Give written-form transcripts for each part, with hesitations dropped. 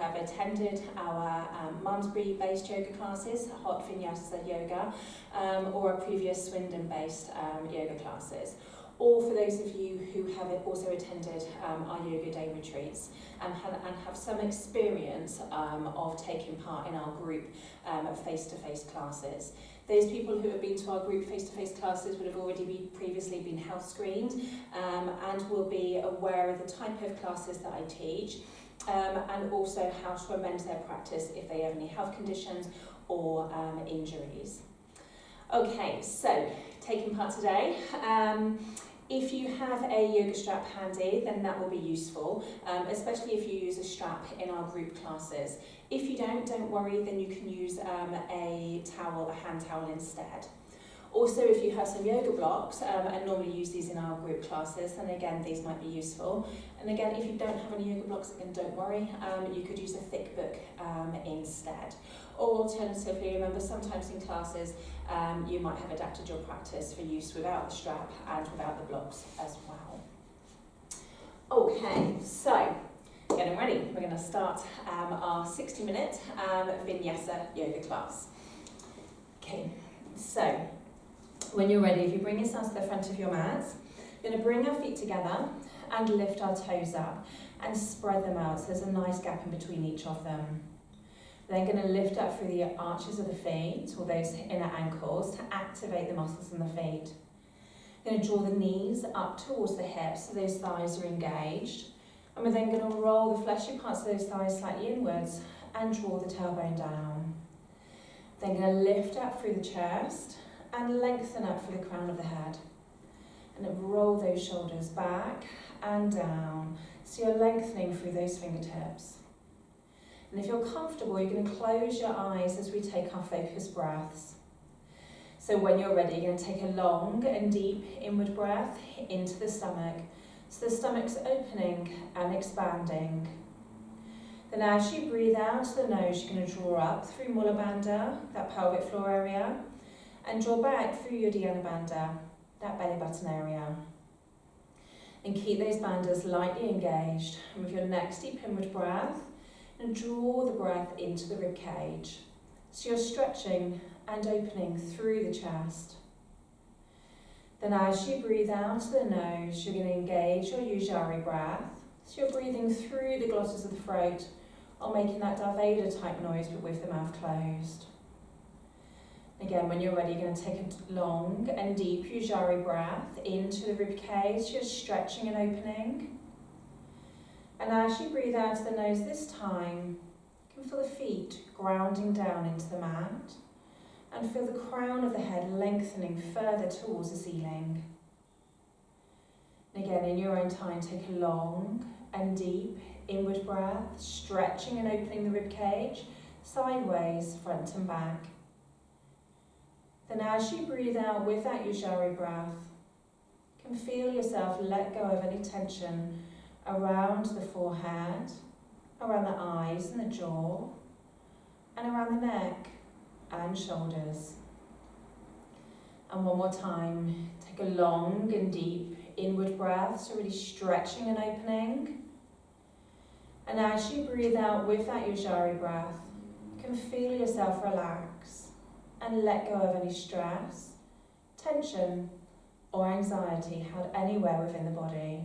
have attended our Malmesbury-based yoga classes, hot Vinyasa Yoga, or our previous Swindon-based yoga classes, or for those of you who have also attended our yoga day retreats and have some experience of taking part in our group face-to-face classes. Those people who have been to our group face-to-face classes would have already previously been health screened and will be aware of the type of classes that I teach and also how to amend their practice if they have any health conditions or injuries. Okay, so taking part today. If you have a yoga strap handy, then that will be useful, especially if you use a strap in our group classes. If you don't worry, then you can use a towel, a hand towel instead. Also, if you have some yoga blocks and normally use these in our group classes, then again, these might be useful. And again, if you don't have any yoga blocks, again, don't worry, you could use a thick book instead. Or alternatively, remember, sometimes in classes, you might have adapted your practice for use without the strap and without the blocks as well. Okay, so getting ready. We're going to start our 60-minute Vinyasa Yoga class. Okay, so when you're ready, if you bring yourself to the front of your mat, we're going to bring our feet together and lift our toes up and spread them out so there's a nice gap in between each of them. Then going to lift up through the arches of the feet or those inner ankles to activate the muscles in the feet. Going to draw the knees up towards the hips so those thighs are engaged. And we're then going to roll the fleshy parts of those thighs slightly inwards and draw the tailbone down. Then going to lift up through the chest and lengthen up through the crown of the head. And then roll those shoulders back and down so you're lengthening through those fingertips. And if you're comfortable, you're going to close your eyes as we take our focused breaths. So when you're ready, you're going to take a long and deep inward breath into the stomach. So the stomach's opening and expanding. Then as you breathe out to the nose, you're going to draw up through Mula Bandha, that pelvic floor area, and draw back through your Uddiyana Bandha, that belly button area. And keep those bandhas lightly engaged. And with your next deep inward breath, and draw the breath into the rib cage. So you're stretching and opening through the chest. Then as you breathe out to the nose, you're going to engage your Ujjayi breath. So you're breathing through the glottis of the throat or making that Daveda type noise but with the mouth closed. Again, when you're ready, you're going to take a long and deep Ujjayi breath into the rib cage. You're stretching and opening. And as you breathe out to the nose this time, you can feel the feet grounding down into the mat and feel the crown of the head lengthening further towards the ceiling. And again, in your own time, take a long and deep inward breath, stretching and opening the rib cage, sideways, front and back. Then as you breathe out with that Ujjayi breath, you can feel yourself let go of any tension around the forehead, around the eyes and the jaw, and around the neck and shoulders. And one more time, take a long and deep inward breath, so really stretching and opening. And as you breathe out with that Ujjayi breath, you can feel yourself relax and let go of any stress, tension, or anxiety held anywhere within the body.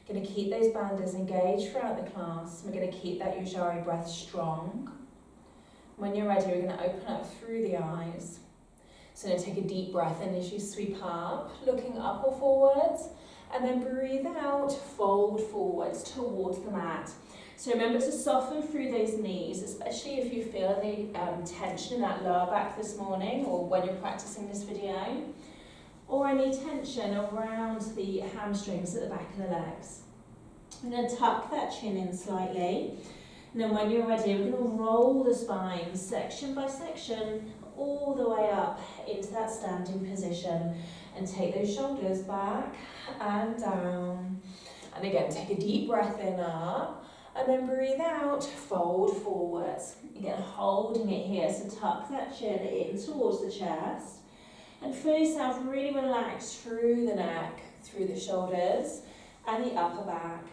Going to keep those bandhas engaged throughout the class. We're going to keep that Ujjayi breath strong. When you're ready, we're going to open up through the eyes. So going to take a deep breath in as you sweep up, looking up or forwards, and then breathe out, fold forwards towards the mat. So remember to soften through those knees, especially if you feel any tension in that lower back this morning or when you're practicing this video, or any tension around the hamstrings at the back of the legs. I'm going to tuck that chin in slightly. And then when you're ready, we're going to roll the spine section by section all the way up into that standing position and take those shoulders back and down. And again, take a deep breath in up and then breathe out, fold forwards. Again, holding it here, so tuck that chin in towards the chest. And feel yourself really relaxed through the neck, through the shoulders and the upper back.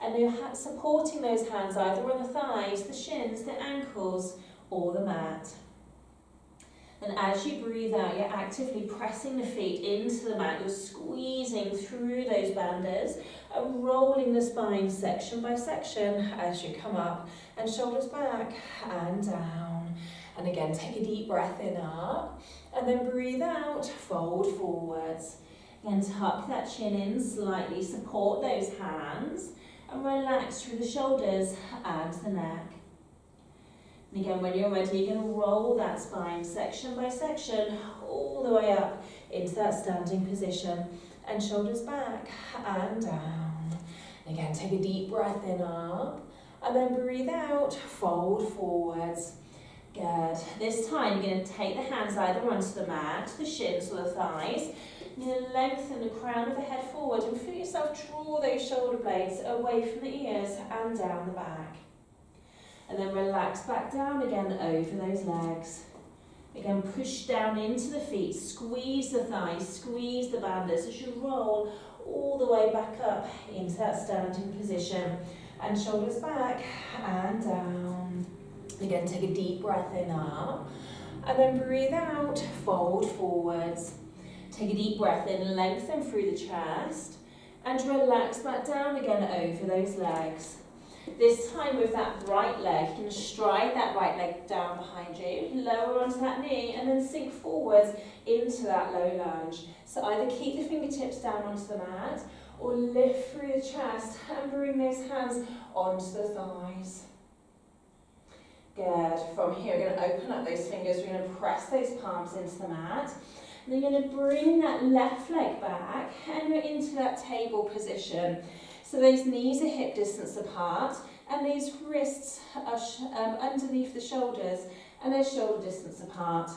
And you're supporting those hands either on the thighs, the shins, the ankles, or the mat. And as you breathe out, you're actively pressing the feet into the mat. You're squeezing through those bandhas and rolling the spine section by section as you come up, and shoulders back and down. And again, take a deep breath in up, and then breathe out, fold forwards. Again, tuck that chin in slightly, support those hands, and relax through the shoulders and the neck. And again, when you're ready, you're going to roll that spine section by section all the way up into that standing position, and shoulders back and down. And again, take a deep breath in up, and then breathe out, fold forwards. Good. This time you're going to take the hands either onto the mat, the shins or the thighs. You're going to lengthen the crown of the head forward and feel yourself draw those shoulder blades away from the ears and down the back. And then relax back down again over those legs. Again, push down into the feet, squeeze the thighs, squeeze the bandhas as you roll all the way back up into that standing position. And shoulders back and down. Again, take a deep breath in up, and then breathe out, fold forwards. Take a deep breath in, lengthen through the chest, and relax back down again over those legs. This time with that right leg, you can stride that right leg down behind you, lower onto that knee, and then sink forwards into that low lunge. So either keep the fingertips down onto the mat, or lift through the chest and bring those hands onto the thighs. Good. From here, we're going to open up those fingers. We're going to press those palms into the mat. And then you're going to bring that left leg back, and you're into that table position. So those knees are hip distance apart, and those wrists are underneath the shoulders, and they're shoulder distance apart.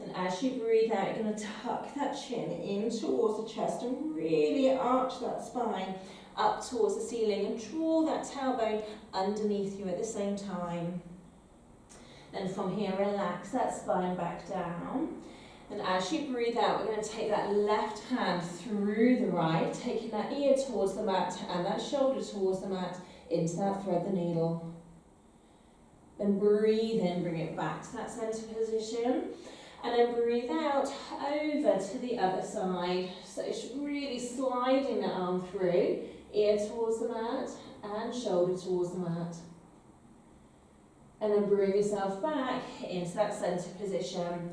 And as you breathe out, you're going to tuck that chin in towards the chest and really arch that spine up towards the ceiling, and draw that tailbone underneath you at the same time. Then from here, relax that spine back down. And as you breathe out, we're going to take that left hand through the right, taking that ear towards the mat and that shoulder towards the mat, into that thread the needle. Then breathe in, bring it back to that centre position. And then breathe out over to the other side. So it's really sliding that arm through, ear towards the mat and shoulder towards the mat. And then bring yourself back into that centre position.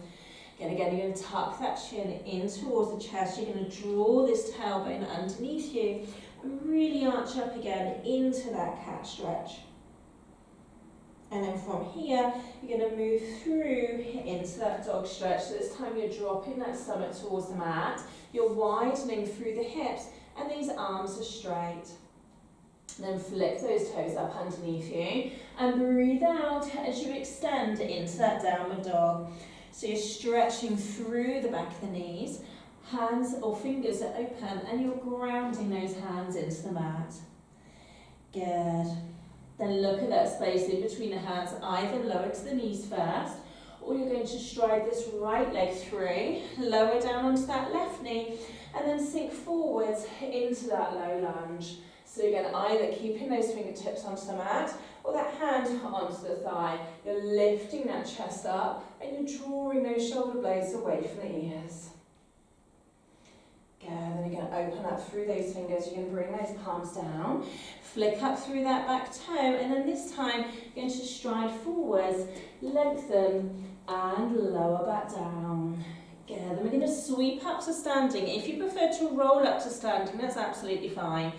And again, you're going to tuck that chin in towards the chest. You're going to draw this tailbone underneath you and really arch up again into that cat stretch. And then from here, you're going to move through into that dog stretch. So this time you're dropping that stomach towards the mat. You're widening through the hips, and these arms are straight. Then flick those toes up underneath you and breathe out as you extend into that downward dog. So you're stretching through the back of the knees, hands or fingers are open, and you're grounding those hands into the mat. Good. Then look at that space in between the hands, either lower to the knees first, or you're going to stride this right leg through, lower down onto that left knee, and then sink forwards into that low lunge. So again, either keeping those fingertips onto the mat, or that hand onto the thigh. You're lifting that chest up, and you're drawing those shoulder blades away from the ears. Good. Then you're going to open up through those fingers. You're going to bring those palms down, flick up through that back toe, and then this time you're going to stride forwards, lengthen, and lower back down. Good. Then we're going to sweep up to standing. If you prefer to roll up to standing, that's absolutely fine.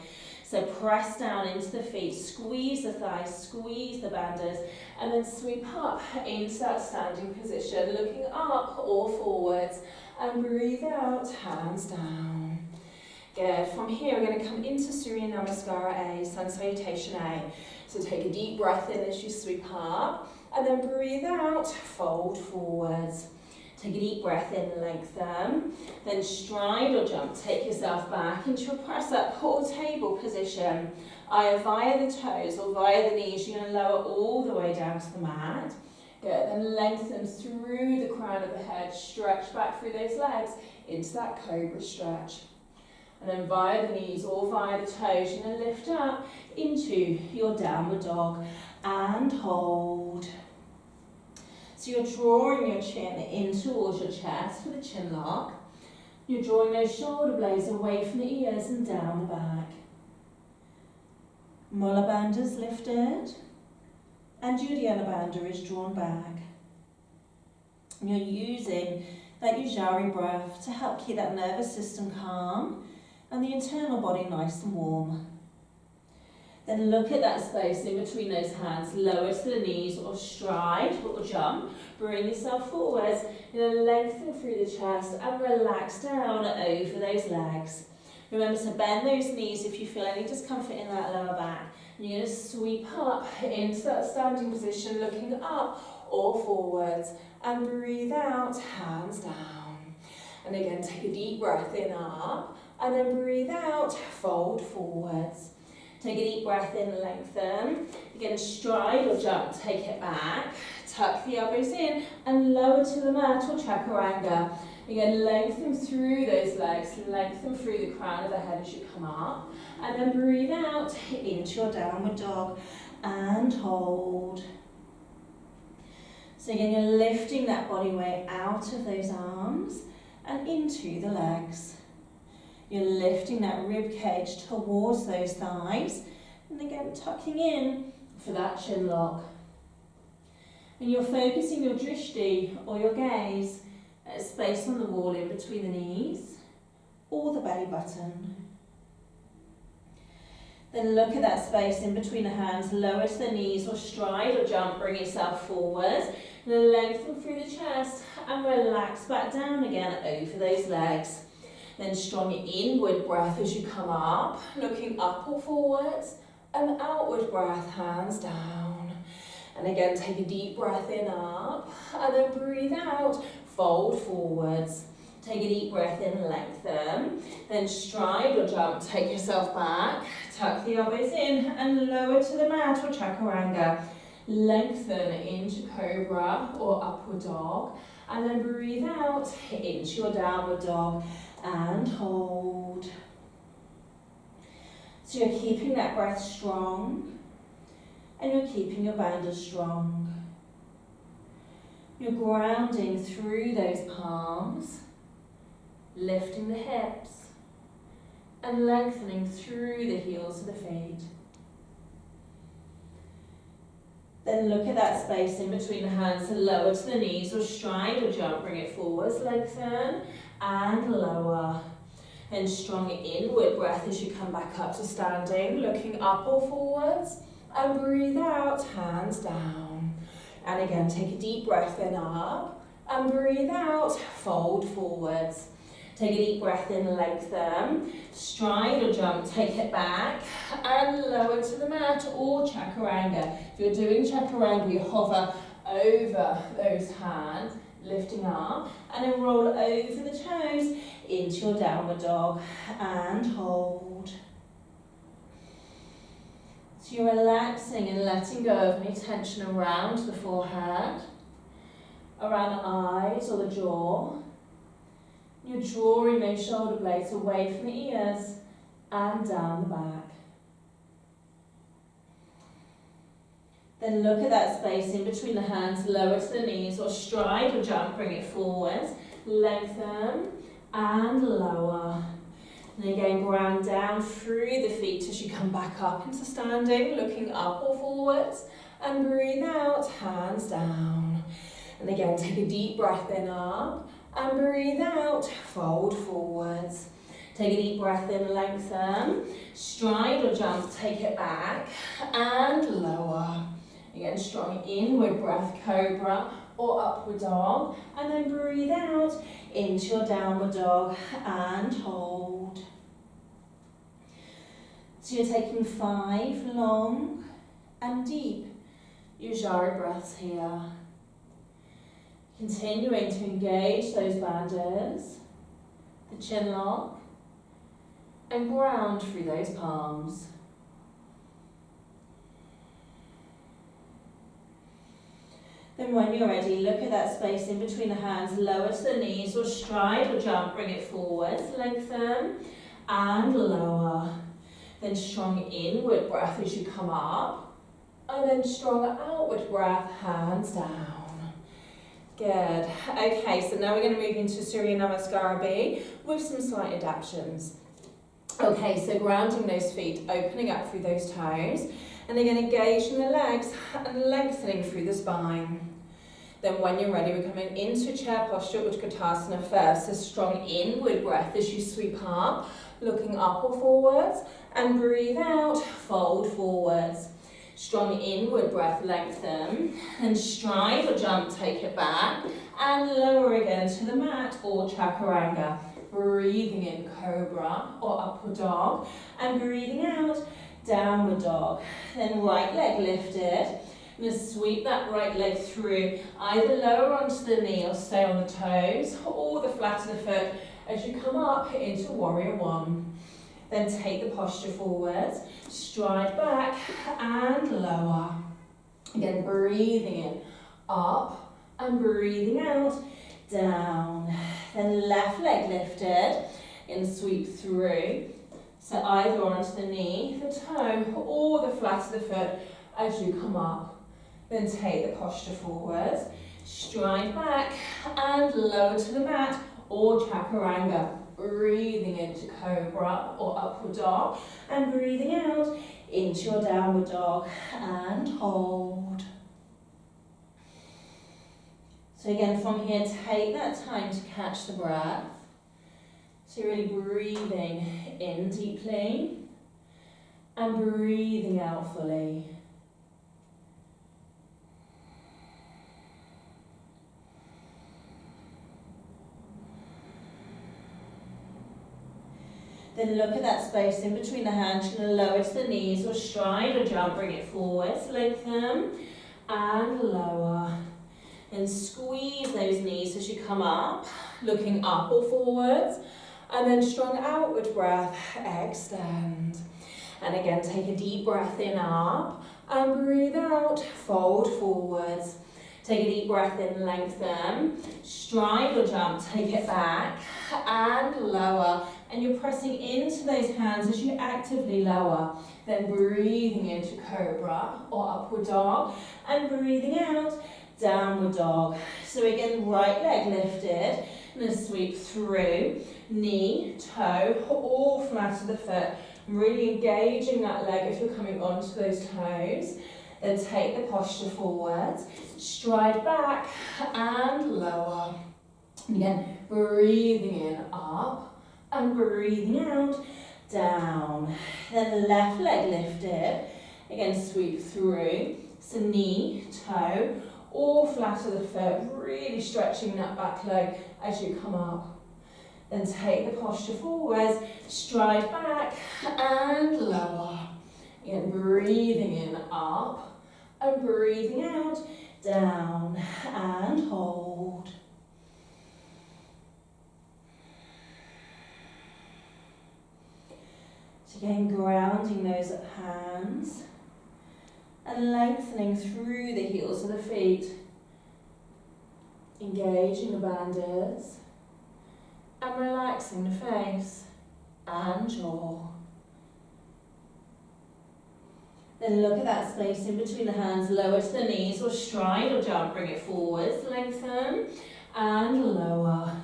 So press down into the feet, squeeze the thighs, squeeze the bandhas, and then sweep up into that standing position, looking up or forwards, and breathe out, hands down. Good. From here, we're going to come into Surya Namaskara A, Sun Salutation A. So take a deep breath in as you sweep up, and then breathe out, fold forwards. Take a deep breath in, lengthen, then stride or jump, take yourself back into a press up or table position, either via the toes or via the knees. You're going to lower all the way down to the mat. Good, then lengthen through the crown of the head, stretch back through those legs into that cobra stretch. And then via the knees or via the toes, you're going to lift up into your downward dog and hold. So you're drawing your chin in towards your chest for the chin lock. You're drawing those shoulder blades away from the ears and down the back. Mula bandha's lifted and Uddiyana bandha is drawn back. And you're using that Ujjayi breath to help keep that nervous system calm and the internal body nice and warm. Then look at that space in between those hands, lower to the knees or stride or jump. Bring yourself forwards, lengthen through the chest and relax down over those legs. Remember to bend those knees if you feel any discomfort in that lower back. And you're going to sweep up into that standing position, looking up or forwards. And breathe out, hands down. And again, take a deep breath in, up. And then breathe out, fold forwards. Take a deep breath in, lengthen. Again, stride or jump, take it back. Tuck the elbows in and lower to the mat or chaturanga. Again, lengthen through those legs, lengthen through the crown of the head as you come up. And then breathe out into your downward dog and hold. So again, you're lifting that body weight out of those arms and into the legs. You're lifting that rib cage towards those thighs and again tucking in for that chin lock. And you're focusing your drishti or your gaze at a space on the wall in between the knees or the belly button. Then look at that space in between the hands, lower to the knees or stride or jump, bring yourself forward. And then lengthen through the chest and relax back down again over those legs. Then strong inward breath as you come up, looking up or forwards, and outward breath, hands down. And again, take a deep breath in, up, and then breathe out, fold forwards. Take a deep breath in, lengthen, then stride or jump, take yourself back, tuck the elbows in, and lower to the mat or chaturanga. Lengthen into cobra or upward dog, and then breathe out into your downward dog. And hold. So you're keeping that breath strong and you're keeping your bandha strong. You're grounding through those palms, lifting the hips and lengthening through the heels of the feet. Then look at that space in between the hands and lower to the knees or stride or jump, bring it forwards, lengthen and lower. Then strong inward breath as you come back up to standing, looking up or forwards, and breathe out, hands down. And again, take a deep breath in, up, and breathe out, fold forwards. Take a deep breath in, lengthen, stride or jump, take it back, and lower to the mat or chaturanga. If you're doing chaturanga, you hover over those hands, lifting up, and then roll over the toes into your downward dog and hold. So you're relaxing and letting go of any tension around the forehead, around the eyes or the jaw. You're drawing those shoulder blades away from the ears and down the back. Then look at that space in between the hands, lower to the knees or stride or jump, bring it forwards, lengthen and lower. And again, ground down through the feet as you come back up into standing, looking up or forwards, and breathe out, hands down. And again, take a deep breath in, up, and breathe out, fold forwards. Take a deep breath in, lengthen, stride or jump, take it back, and lower. Again, strong inward breath, cobra or upward dog, and then breathe out into your downward dog and hold. So you're taking 5 long and deep Ujjayi breaths here. Continuing to engage those bandhas, the chin lock, and ground through those palms. Then when you're ready, look at that space in between the hands, lower to the knees or stride or jump, bring it forwards, lengthen and lower. Then strong inward breath as you come up, and then strong outward breath, hands down. Good. Okay, so now we're going to move into Surya Namaskar with some slight adaptations. Okay, so grounding those feet, opening up through those toes, and again engaging the legs and lengthening through the spine. Then when you're ready, we're coming into chair posture, Utkatasana first. So strong inward breath as you sweep up, looking up or forwards, and breathe out, fold forwards. Strong inward breath, lengthen, and stride or jump, take it back, and lower again to the mat or chaturanga. Breathing in cobra or upward dog, and breathing out, downward dog. Then right leg lifted. Going to sweep that right leg through, either lower onto the knee or stay on the toes, or the flat of the foot as you come up into warrior one. Then take the posture forwards, stride back and lower. Again, breathing in, up, and breathing out, down. Then left leg lifted, and sweep through. So either onto the knee, the toe, or the flat of the foot as you come up. Then take the posture forwards, stride back and lower to the mat or chaturanga. Breathing into cobra or upward dog, and breathing out into your downward dog and hold. So again, from here, take that time to catch the breath. So you're really breathing in deeply and breathing out fully. Then look at that space in between the hands. You're going to lower to the knees or stride or jump, bring it forwards, lengthen and lower. Then squeeze those knees as you come up, looking up or forwards, and then strong outward breath, extend. And again, take a deep breath in, up, and breathe out, fold forwards. Take a deep breath in, lengthen, stride or jump, take it back, and lower. And you're pressing into those hands as you actively lower. Then breathing into cobra or upward dog, and breathing out, downward dog. So again, right leg lifted, and then sweep through, knee, toe, or flat of the foot. Really engaging that leg if you're coming onto those toes. Then take the posture forwards, stride back and lower. And again, breathing in, up, and breathing out, down. Then left leg lifted. Again, sweep through. So knee, toe, or flat of the foot. Really stretching that back leg as you come up. Then take the posture forwards, stride back and lower. Again, breathing in, up, and breathing out, down, and hold. So again, grounding those hands and lengthening through the heels of the feet, engaging the bandits, and relaxing the face and jaw. Then look at that space in between the hands, lower to the knees or stride or jump, bring it forwards, lengthen and lower.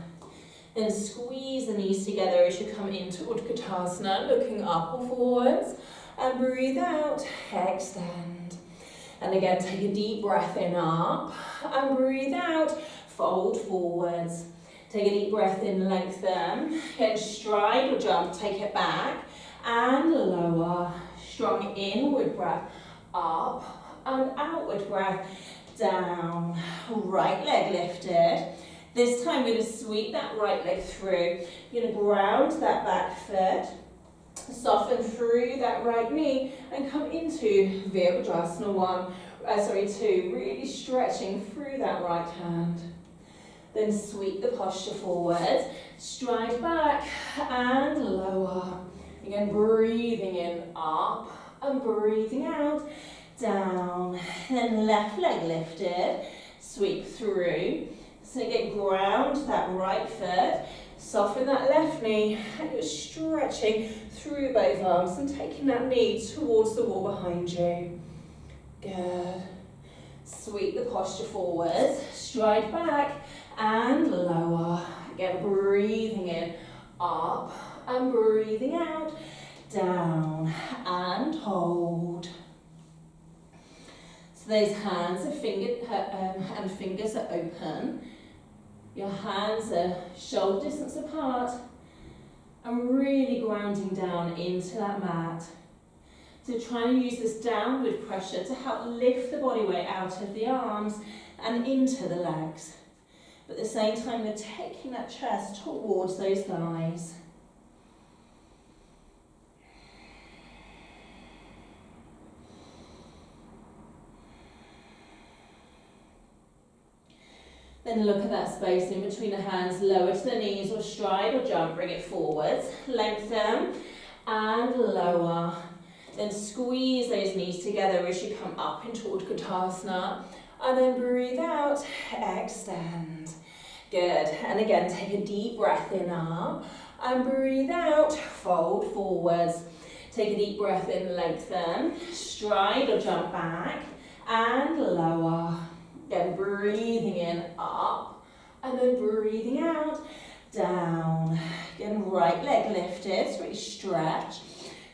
Then squeeze the knees together as you come into Utkatasana, looking up or forwards, and breathe out, extend. And again, take a deep breath in, up, and breathe out, fold forwards. Take a deep breath in, lengthen, then stride or jump, take it back, and lower. Strong inward breath, up and outward breath, down. Right leg lifted. This time we're going to sweep that right leg through. You're going to ground that back foot, soften through that right knee, and come into Virabhadrasana 2. Really stretching through that right hand. Then sweep the posture forward, stride back and lower. Again, breathing in, up, and breathing out, down. Then left leg lifted, sweep through. So again, ground that right foot, soften that left knee, and you're stretching through both arms and taking that knee towards the wall behind you. Good. Sweep the posture forwards, stride back and lower. Again, breathing in, up and breathing out, down and hold. So those hands are and fingers are open. Your hands are shoulder distance apart and really grounding down into that mat. So try and use this downward pressure to help lift the body weight out of the arms and into the legs. But at the same time, we're taking that chest towards those thighs. Then look at that space in between the hands, lower to the knees or stride or jump, bring it forwards, lengthen and lower. Then squeeze those knees together as you come up into Utkatasana. And then breathe out, extend. Good, and again take a deep breath in up and breathe out, fold forwards. Take a deep breath in, lengthen, stride or jump back and lower. Again, breathing in, up, and then breathing out, down. Again, right leg lifted, so really stretch.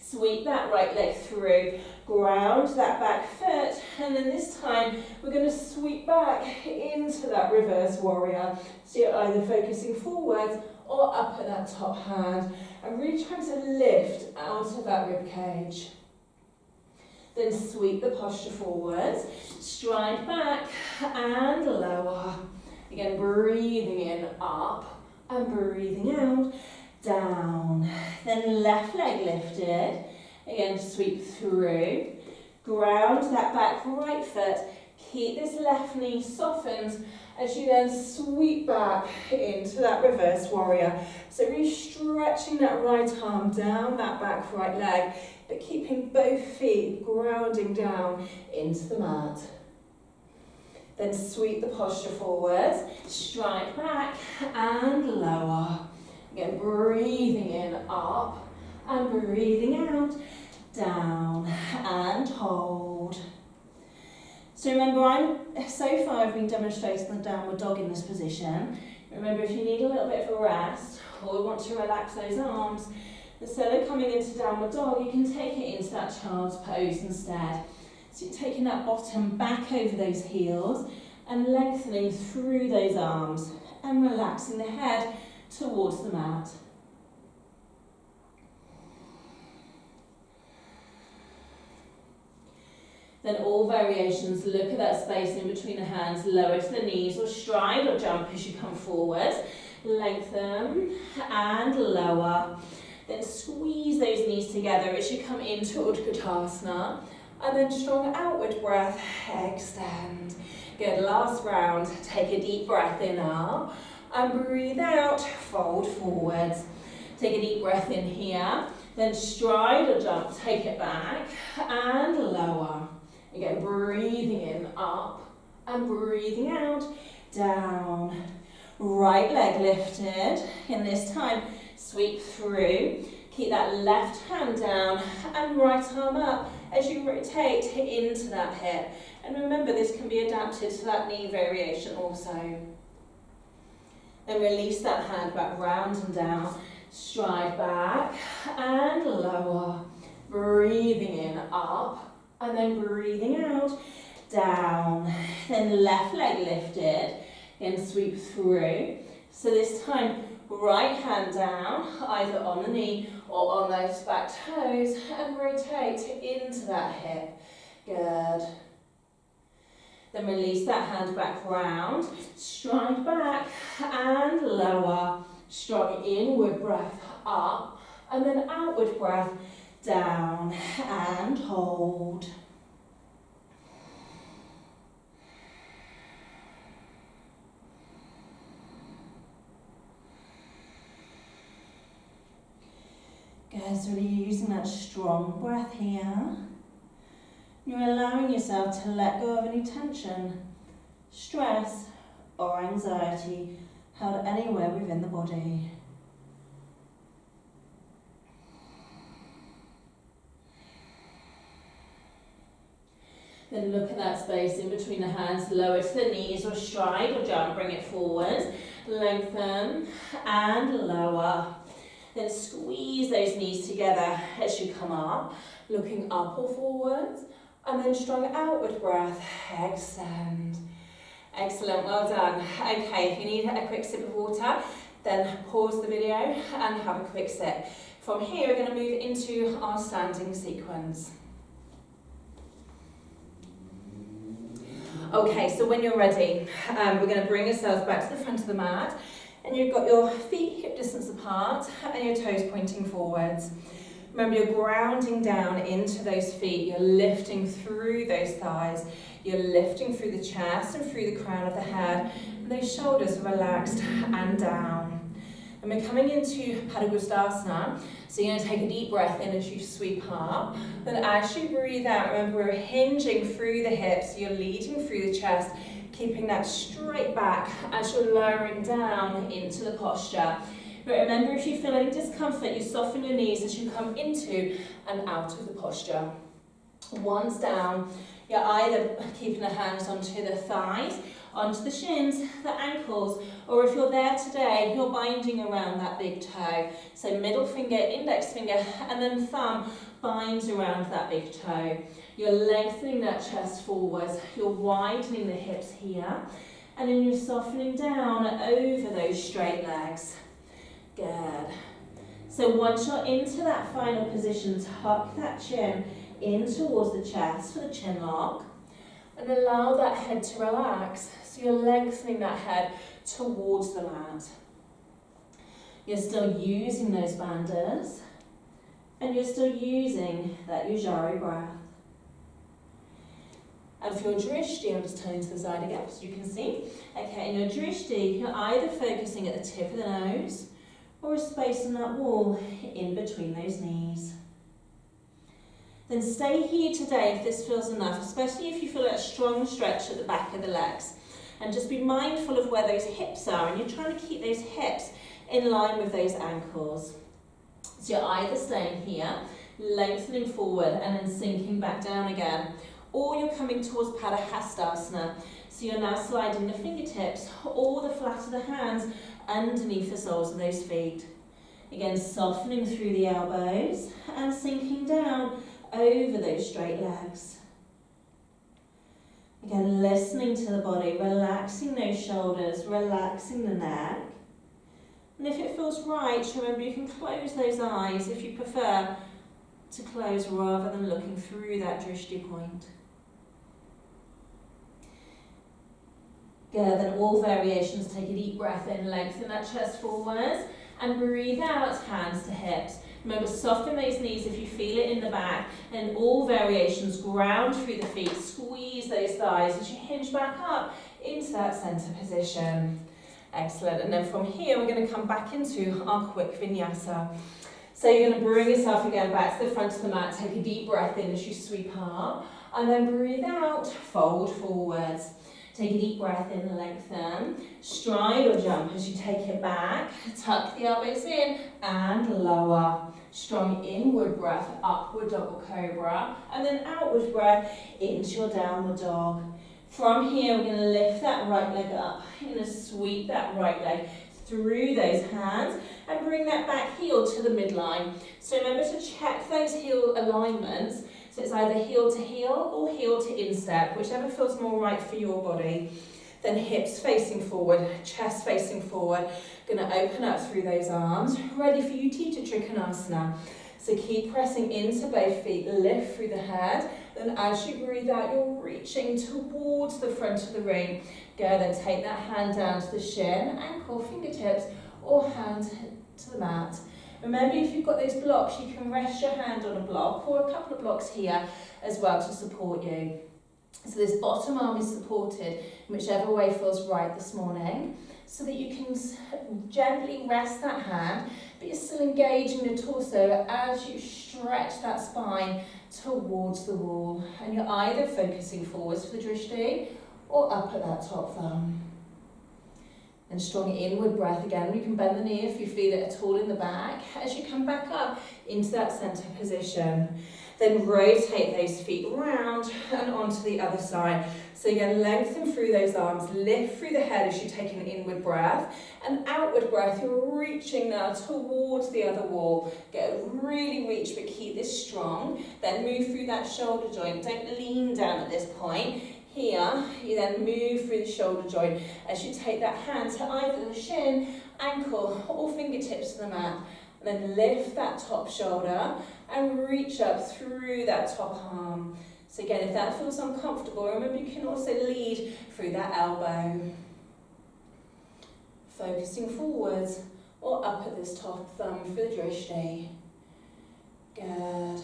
Sweep that right leg through, ground that back foot, and then this time we're going to sweep back into that reverse warrior. So you're either focusing forwards or up at that top hand, and really trying to lift out of that rib cage. Then sweep the posture forwards, stride back and lower. Again, breathing in, up, and breathing out, down. Then left leg lifted. Again, sweep through. Ground that back right foot. Keep this left knee softened as you then sweep back into that reverse warrior. So really stretching that right arm down that back right leg, but keeping both feet grounding down into the mat. Then sweep the posture forwards, stride back and lower. Again, breathing in, up, and breathing out, down, and hold. So remember, so far I've been demonstrating the downward dog in this position. Remember, if you need a little bit of a rest, or want to relax those arms, instead of coming into downward dog, you can take it into that child's pose instead. So you're taking that bottom back over those heels and lengthening through those arms and relaxing the head towards the mat. Then all variations, look at that space in between the hands, lower to the knees or stride or jump as you come forward. Lengthen and lower. Then squeeze those knees together as you come into Utkatasana. And then strong outward breath, extend. Good, last round. Take a deep breath in up and breathe out, fold forwards. Take a deep breath in here, then stride or jump, take it back and lower. Again, breathing in, up, and breathing out, down. Right leg lifted, and this time, sweep through. Keep that left hand down, and right arm up as you rotate into that hip. And remember, this can be adapted to that knee variation also. Then release that hand back round and down. Stride back, and lower. Breathing in, up. And then breathing out, down. Then left leg lifted, and sweep through. So this time, right hand down, either on the knee or on those back toes, and rotate into that hip. Good. Then release that hand back round, stride back and lower. Strong inward breath up, and then outward breath down and hold. Good, so you're using that strong breath here. You're allowing yourself to let go of any tension, stress, or anxiety held anywhere within the body. Then look at that space in between the hands, lower to the knees or stride or jump, bring it forward, lengthen and lower. Then squeeze those knees together as you come up, looking up or forwards, and then strong outward breath, extend. Excellent, well done. Okay, if you need a quick sip of water, then pause the video and have a quick sip. From here, we're going to move into our standing sequence. Okay, so when you're ready, we're going to bring yourselves back to the front of the mat, and you've got your feet hip distance apart and your toes pointing forwards. Remember, you're grounding down into those feet, you're lifting through those thighs, you're lifting through the chest and through the crown of the head, and those shoulders are relaxed and down. And we're coming into Padangusthasana, so you're going to take a deep breath in as you sweep up. Then as you breathe out, remember we're hinging through the hips, you're leading through the chest, keeping that straight back as you're lowering down into the posture. But remember, if you feel any discomfort, you soften your knees as you come into and out of the posture. Once down, you're either keeping the hands onto the thighs, onto the shins, the ankles, or if you're there today, you're binding around that big toe. So middle finger, index finger, and then thumb binds around that big toe. You're lengthening that chest forwards, you're widening the hips here, and then you're softening down over those straight legs. Good. So once you're into that final position, tuck that chin in towards the chest for the chin lock, and allow that head to relax. So you're lengthening that head towards the mat. You're still using those bandhas, and you're still using that Ujjayi breath. And for your drishti, I'm just turning to the side again so you can see. Okay, in your drishti, you're either focusing at the tip of the nose or a space in that wall in between those knees. Then stay here today if this feels enough, especially if you feel that strong stretch at the back of the legs. And just be mindful of where those hips are, and you're trying to keep those hips in line with those ankles. So you're either staying here, lengthening forward and then sinking back down again, or you're coming towards Padahastasana. So you're now sliding the fingertips or the flat of the hands underneath the soles of those feet. Again, softening through the elbows and sinking down over those straight legs. Again, listening to the body, relaxing those shoulders, relaxing the neck. And if it feels right, remember you can close those eyes if you prefer to close rather than looking through that drishti point. Good, then all variations, take a deep breath in, lengthen that chest forwards, and breathe out, hands to hips. Remember, soften those knees if you feel it in the back, and all variations, ground through the feet, squeeze those thighs as you hinge back up into that centre position. Excellent, and then from here we're going to come back into our quick vinyasa. So you're going to bring yourself again back to the front of the mat, take a deep breath in as you sweep up, and then breathe out, fold forwards. Take a deep breath in, lengthen, stride or jump as you take it back, tuck the elbows in and lower. Strong inward breath, upward dog or cobra, and then outward breath into your downward dog. From here we're going to lift that right leg up, you're going to sweep that right leg through those hands and bring that back heel to the midline. So remember to check those heel alignments. So it's either heel to heel or heel to instep, whichever feels more right for your body. Then hips facing forward, chest facing forward. Going to open up through those arms. Ready for Utthita Trikonasana. So keep pressing into both feet, lift through the head. Then as you breathe out, you're reaching towards the front of the ring. Go, then take that hand down to the shin, ankle, fingertips, or hand to the mat. Remember, if you've got those blocks, you can rest your hand on a block or a couple of blocks here as well to support you. So this bottom arm is supported in whichever way feels right this morning, so that you can gently rest that hand, but you're still engaging the torso as you stretch that spine towards the wall. And you're either focusing forwards for the drishti or up at that top thumb. And strong inward breath again. You can bend the knee if you feel it at all in the back. As you come back up into that centre position. Then rotate those feet round and onto the other side. So again, lengthen through those arms, lift through the head as you take an inward breath. And outward breath, you're reaching now towards the other wall. Really reach, but keep this strong. Then move through that shoulder joint. Don't lean down at this point. Here, you then move through the shoulder joint as you take that hand to either the shin, ankle, or fingertips to the mat. And then lift that top shoulder and reach up through that top arm. So again, if that feels uncomfortable, remember you can also lead through that elbow. Focusing forwards or up at this top thumb for the drishti. Good.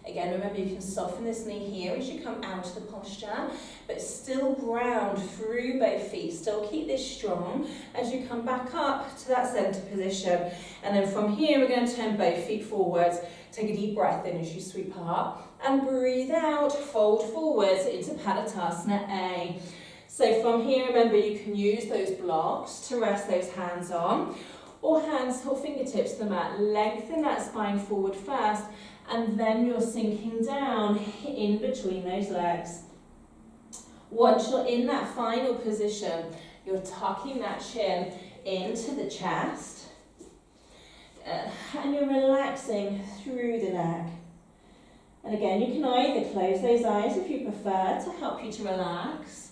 Again, remember you can soften this knee here as you come out of the posture, but still ground through both feet. Still keep this strong as you come back up to that centre position. And then from here, we're going to turn both feet forwards. Take a deep breath in as you sweep up and breathe out, fold forwards into Padottanasana A. So from here, remember you can use those blocks to rest those hands on, or hands or fingertips to the mat. Lengthen that spine forward first, and then you're sinking down in between those legs. Once you're in that final position, you're tucking that chin into the chest, and you're relaxing through the neck. And again, you can either close those eyes if you prefer to help you to relax,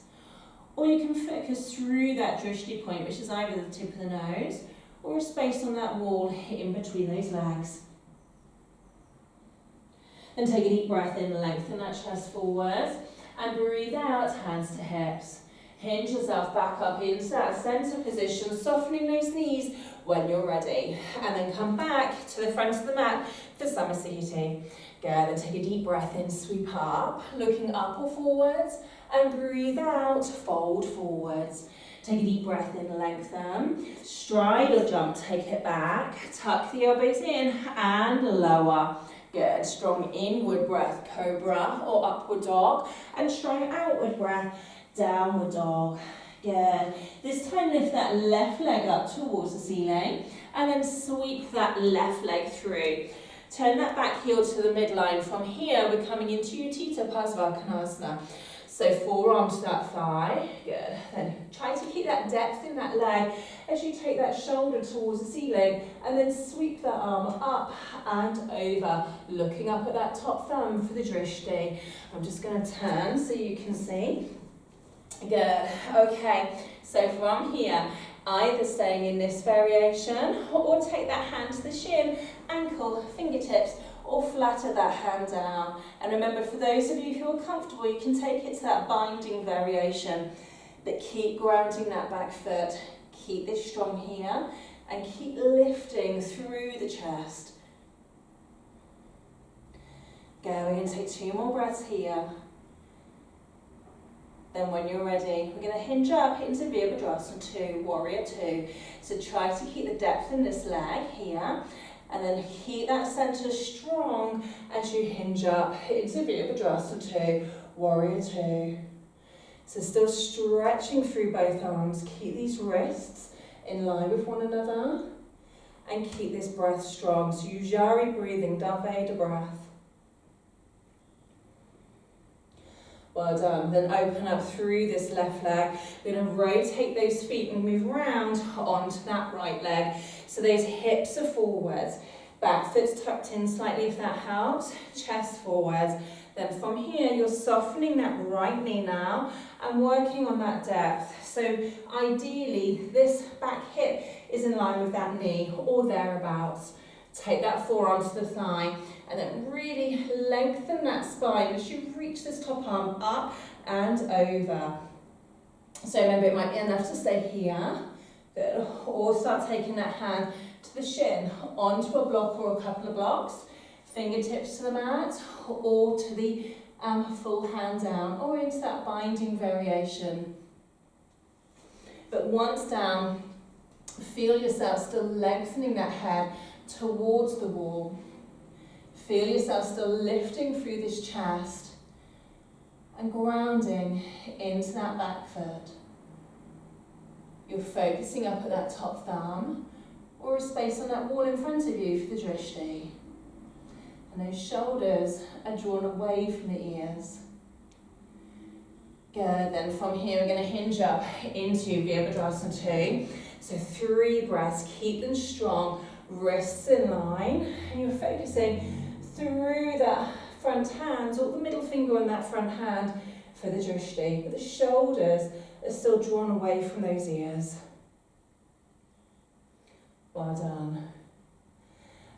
or you can focus through that drishti point, which is either the tip of the nose or a space on that wall in between those legs. And take a deep breath in, lengthen that chest forward, and breathe out, hands to hips. Hinge yourself back up into that centre position, softening those knees when you're ready. And then come back to the front of the mat for Samasthiti. Good, then take a deep breath in, sweep up, looking up or forwards, and breathe out, fold forwards. Take a deep breath in, lengthen, stride or jump, take it back, tuck the elbows in and lower. Good, strong inward breath, cobra or upward dog, and strong outward breath, downward dog. Good. This time lift that left leg up towards the ceiling and then sweep that left leg through. Turn that back heel to the midline. From here, we're coming into Utthita Parsvakonasana. So forearm to that thigh. Good. Then try to keep that depth in that leg as you take that shoulder towards the ceiling and then sweep that arm up and over, looking up at that top thumb for the drishti. I'm just going to turn so you can see. Good. Okay, so from here, either staying in this variation or take that hand to the shin, ankle, fingertips, or flatten that hand down. And remember, for those of you who are comfortable, you can take it to that binding variation, but keep grounding that back foot. Keep this strong here and keep lifting through the chest. Go, we're going to take 2 more breaths here. Then when you're ready, we're going to hinge up into Virabhadrasana 2, Warrior 2. So try to keep the depth in this leg here, and then keep that centre strong as you hinge up into Virabhadrasana 2, Warrior 2. So still stretching through both arms. Keep these wrists in line with one another, and keep this breath strong. So Ujjayi breathing, Dhaveda breath. Well done. Then open up through this left leg. We're going to rotate those feet and move round onto that right leg. So those hips are forwards. Back foot's tucked in slightly if that helps. Chest forwards. Then from here, you're softening that right knee now and working on that depth. So ideally, this back hip is in line with that knee or thereabouts. Take that forearm to the thigh and then really lengthen that spine as you reach this top arm up and over. So remember, it might be enough to stay here, or start taking that hand to the shin, onto a block or a couple of blocks, fingertips to the mat, or to the full hand down, or into that binding variation. But once down, feel yourself still lengthening that head towards the wall. Feel yourself still lifting through this chest and grounding into that back foot. You're focusing up at that top thumb or a space on that wall in front of you for the drishti. And those shoulders are drawn away from the ears. Good, then from here we're going to hinge up into Virabhadrasana 2. So 3 breaths, keep them strong, wrists in line, and you're focusing through that front hand, or the middle finger on that front hand for the drishti. But the shoulders are still drawn away from those ears. Well done.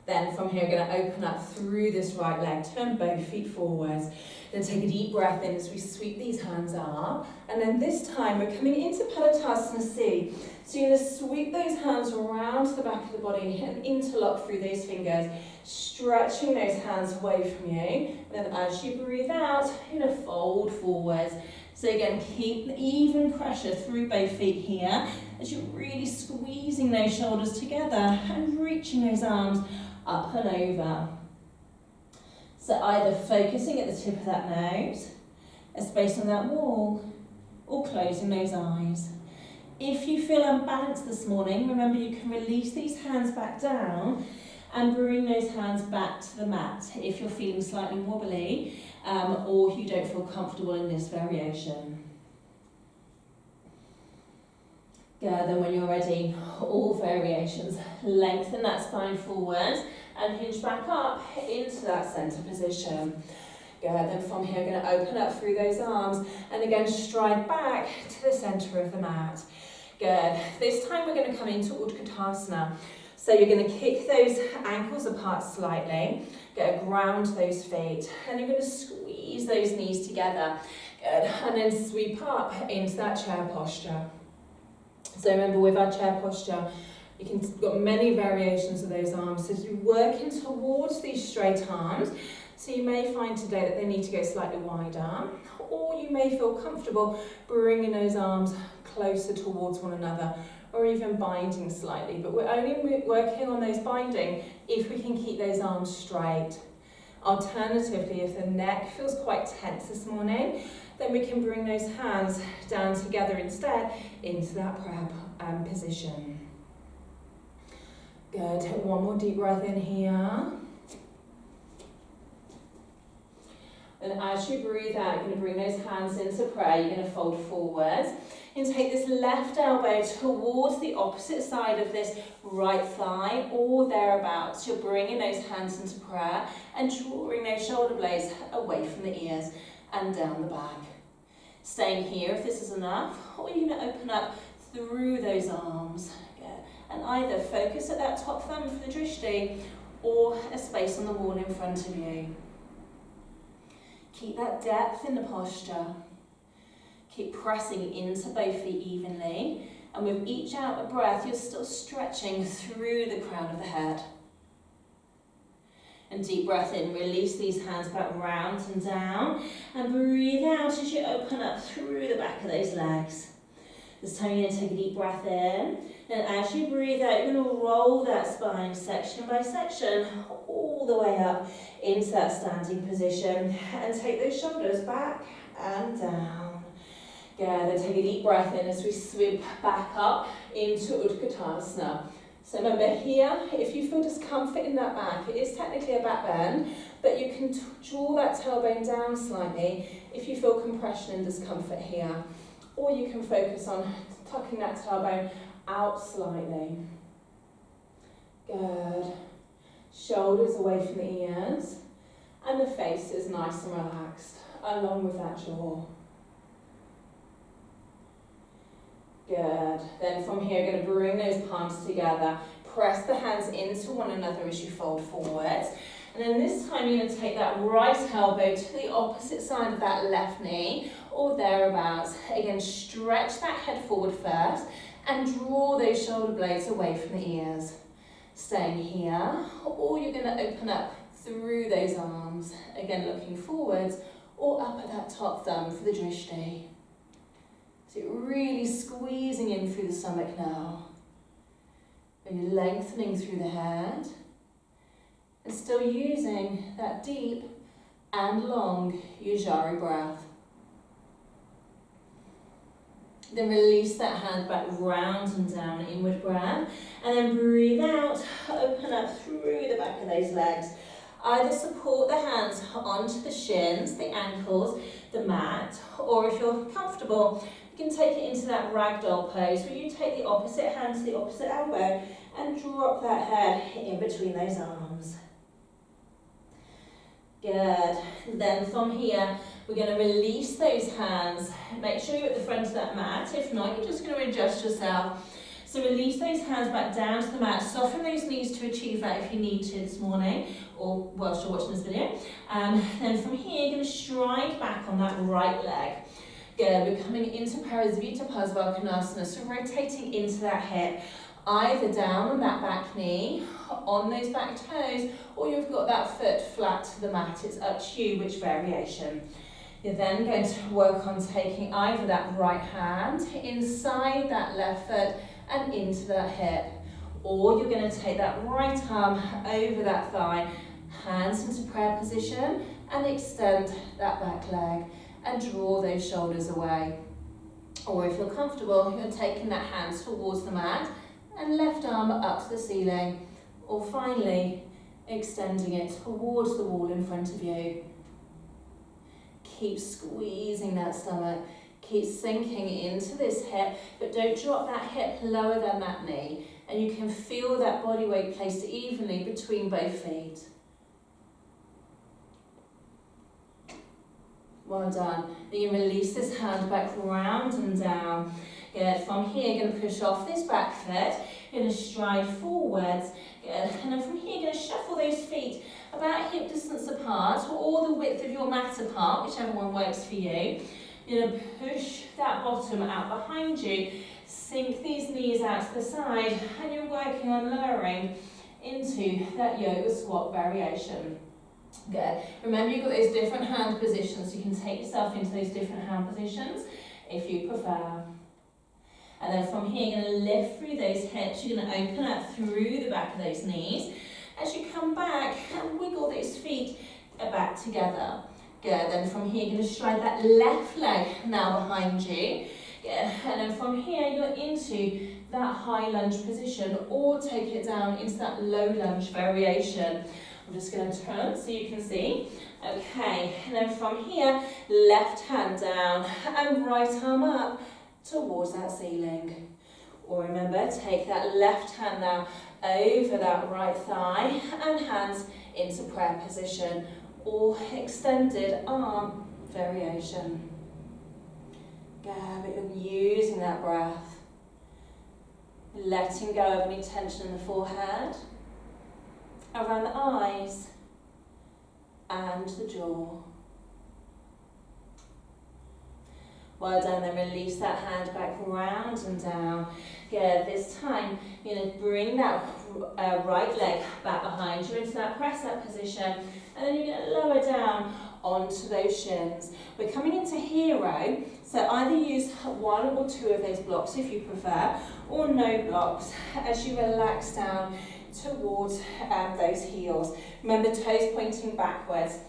Then from here, we're going to open up through this right leg, turn both feet forwards. Then take a deep breath in as we sweep these hands up. And then this time, we're coming into Padottanasana C. So you're going to sweep those hands around to the back of the body and interlock through those fingers, stretching those hands away from you. And then as you breathe out, you're going to fold forwards. So again, keep even pressure through both feet here as you're really squeezing those shoulders together and reaching those arms up and over. So either focusing at the tip of that nose, a space on that wall, or closing those eyes. If you feel unbalanced this morning, remember you can release these hands back down and bring those hands back to the mat if you're feeling slightly wobbly or you don't feel comfortable in this variation. Good, then when you're ready, all variations, lengthen that spine forward and hinge back up into that centre position. Good, then from here, we're going to open up through those arms and again stride back to the centre of the mat. Good, this time we're going to come into Utkatasana. So you're going to kick those ankles apart slightly, ground those feet, and you're going to squeeze those knees together. Good, and then sweep up into that chair posture. So remember, with our chair posture, you've got many variations of those arms. So you're working towards these straight arms. So you may find today that they need to go slightly wider, or you may feel comfortable bringing those arms closer towards one another, or even binding slightly. But we're only working on those binding if we can keep those arms straight. Alternatively, if the neck feels quite tense this morning, then we can bring those hands down together instead into that prayer position. Good, take one more deep breath in here. And as you breathe out, you're going to bring those hands into prayer. You're going to fold forwards. And take this left elbow towards the opposite side of this right thigh or thereabouts. You're bringing those hands into prayer and drawing those shoulder blades away from the ears and down the back. Staying here if this is enough, or you're going to open up through those arms. Good. And either focus at that top thumb for the drishti or a space on the wall in front of you. Keep that depth in the posture. Keep pressing into both feet evenly, and with each out breath, you're still stretching through the crown of the head. And deep breath in, release these hands back round and down, and breathe out as you open up through the back of those legs. This time you're going to take a deep breath in, and as you breathe out, you're going to roll that spine section by section all the way up into that standing position, and take those shoulders back and down. Good, then take a deep breath in as we sweep back up into Utkatasana. So remember here, if you feel discomfort in that back, it is technically a back bend, but you can draw that tailbone down slightly if you feel compression and discomfort here. Or you can focus on tucking that tailbone out slightly. Good. Shoulders away from the ears, and the face is nice and relaxed, along with that jaw. Good. Then from here, you're going to bring those palms together. Press the hands into one another as you fold forwards. And then this time, you're going to take that right elbow to the opposite side of that left knee, or thereabouts. Again, stretch that head forward first, and draw those shoulder blades away from the ears. Staying here, or you're going to open up through those arms. Again, looking forwards, or up at that top thumb for the drishti. So you're really squeezing in through the stomach now. And you're lengthening through the head. And still using that deep and long Ujjayi breath. Then release that hand back round and down, inward breath. And then breathe out, open up through the back of those legs. Either support the hands onto the shins, the ankles, the mat, or if you're comfortable, you can take it into that ragdoll pose where you take the opposite hand to the opposite elbow and drop that head in between those arms. Good. Then from here, we're going to release those hands. Make sure you're at the front of that mat. If not, you're just going to adjust yourself. So release those hands back down to the mat. Soften those knees to achieve that if you need to this morning or whilst you're watching this video. Then from here, you're going to stride back on that right leg. Good. We're coming into Parasvita so rotating into that hip. Either down on that back knee, on those back toes, or you've got that foot flat to the mat. It's up to you which variation. You're then going to work on taking either that right hand inside that left foot and into that hip, or you're going to take that right arm over that thigh, hands into prayer position, and extend that back leg and draw those shoulders away. Or if you're comfortable, you're taking that hand towards the mat and left arm up to the ceiling, or finally extending it towards the wall in front of you. Keep squeezing that stomach, keep sinking into this hip, but don't drop that hip lower than that knee, and you can feel that body weight placed evenly between both feet. Well done. Then you release this hand back round and down. Good. From here, you're going to push off this back foot. You're going to stride forwards. Good. And then from here, you're going to shuffle those feet about hip distance apart, or the width of your mat apart, whichever one works for you. You're going to push that bottom out behind you. Sink these knees out to the side, and you're working on lowering into that yoga squat variation. Good. Remember, you've got those different hand positions, so you can take yourself into those different hand positions if you prefer. And then from here, you're going to lift through those hips. You're going to open up through the back of those knees. As you come back and wiggle those feet back together. Good. Then from here, you're going to stride that left leg now behind you. Good. And then from here, you're into that high lunge position, or take it down into that low lunge variation. I'm just going to turn so you can see. Okay. And then from here, left hand down and right arm up towards that ceiling. Or remember, take that left hand now over that right thigh and hands into prayer position, or extended arm variation. Good, but you're using that breath, letting go of any tension in the forehead, around the eyes and the jaw. Well done, then release that hand back round and down. Good, this time you're going to bring that right leg back behind you into that press up position, and then you're going to lower down onto those shins. We're coming into hero, so either use one or two of those blocks if you prefer, or no blocks as you relax down towards those heels. Remember, toes pointing backwards.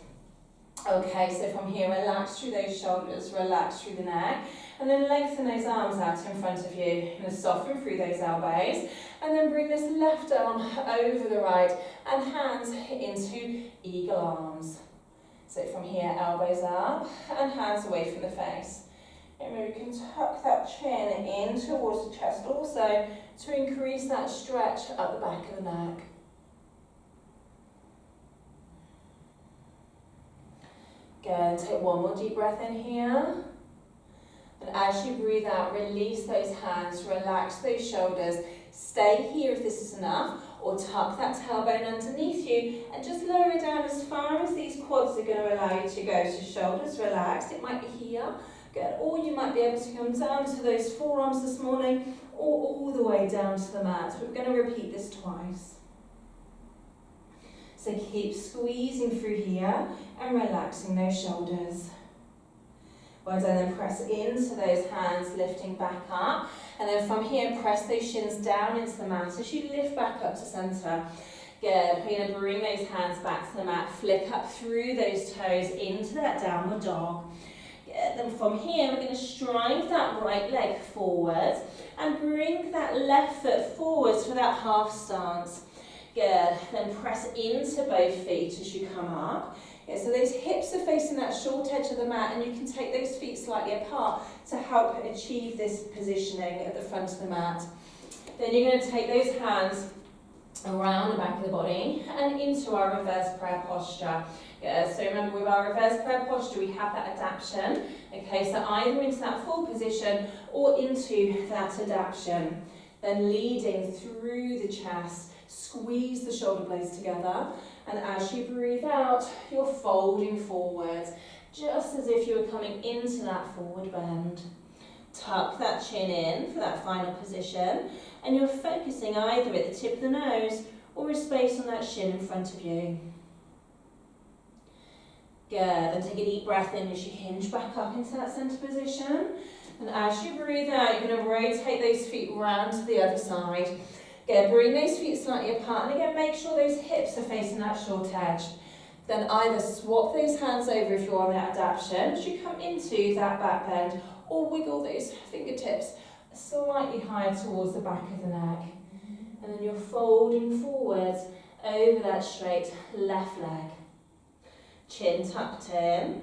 Okay, so from here, relax through those shoulders, relax through the neck, and then lengthen those arms out in front of you. You're going to soften through those elbows, and then bring this left arm over the right, and hands into eagle arms. So from here, elbows up, and hands away from the face. And you can tuck that chin in towards the chest also, to increase that stretch up the back of the neck. Good, take one more deep breath in here. And as you breathe out, release those hands, relax those shoulders. Stay here if this is enough, or tuck that tailbone underneath you and just lower it down as far as these quads are going to allow you to go. So shoulders relaxed, it might be here. Good, or you might be able to come down to those forearms this morning, or all the way down to the mat. We're going to repeat this twice. So keep squeezing through here and relaxing those shoulders. Well done, then press into those hands, lifting back up. And then from here, press those shins down into the mat as you lift back up to centre. Good, we're going to bring those hands back to the mat, flick up through those toes into that downward dog. Good, Good. Then from here, we're going to stride that right leg forward and bring that left foot forwards for that half stance. Good. Then press into both feet as you come up. Yeah, so those hips are facing that short edge of the mat, and you can take those feet slightly apart to help achieve this positioning at the front of the mat. Then you're going to take those hands around the back of the body and into our reverse prayer posture. Yeah, so remember, with our reverse prayer posture, we have that adaptation. Okay, so either into that full position or into that adaptation. Then leading through the chest, squeeze the shoulder blades together. And as you breathe out, you're folding forward, just as if you were coming into that forward bend. Tuck that chin in for that final position, and you're focusing either at the tip of the nose or a space on that shin in front of you. Good, and take a deep breath in as you hinge back up into that centre position. And as you breathe out, you're going to rotate those feet round to the other side. Good, bring those feet slightly apart, and again, make sure those hips are facing that short edge. Then either swap those hands over if you're on that adaptation as you come into that back bend, or wiggle those fingertips slightly higher towards the back of the neck. And then you're folding forwards over that straight left leg. Chin tucked in,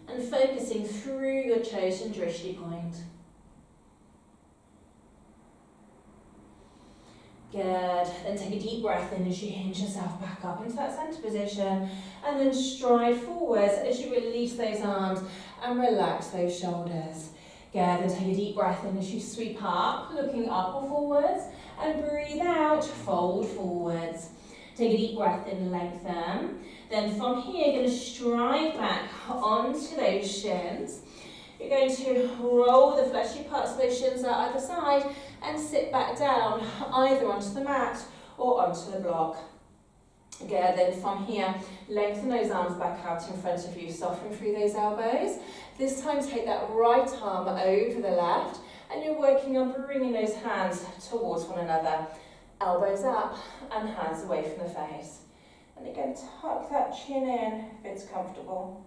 and focusing through your chosen drishti point. Good, then take a deep breath in as you hinge yourself back up into that centre position, and then stride forwards as you release those arms and relax those shoulders. Good, then take a deep breath in as you sweep up, looking up or forwards, and breathe out, fold forwards. Take a deep breath in, lengthen. Then from here, you're going to stride back onto those shins. You're going to roll the fleshy parts of those shins out either side and sit back down, either onto the mat or onto the block. Good, then from here, lengthen those arms back out in front of you, soften through those elbows. This time, take that right arm over the left, and you're working on bringing those hands towards one another. Elbows up and hands away from the face. And again, tuck that chin in if it's comfortable.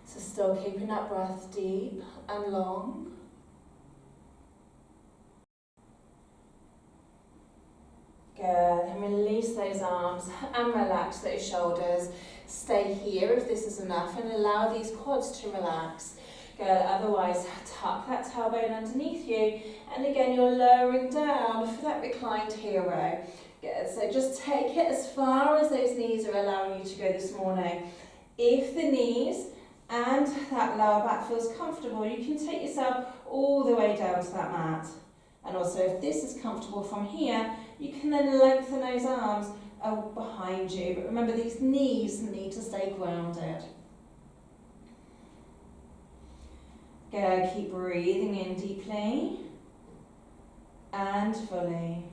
So still keeping that breath deep and long. Good, and release those arms and relax those shoulders. Stay here if this is enough, and allow these quads to relax. Good, otherwise tuck that tailbone underneath you, and again you're lowering down for that reclined hero. Good, so just take it as far as those knees are allowing you to go this morning. If the knees and that lower back feels comfortable, you can take yourself all the way down to that mat. And also, if this is comfortable from here, you can then lengthen those arms behind you. But remember, these knees need to stay grounded. Good, keep breathing in deeply and fully.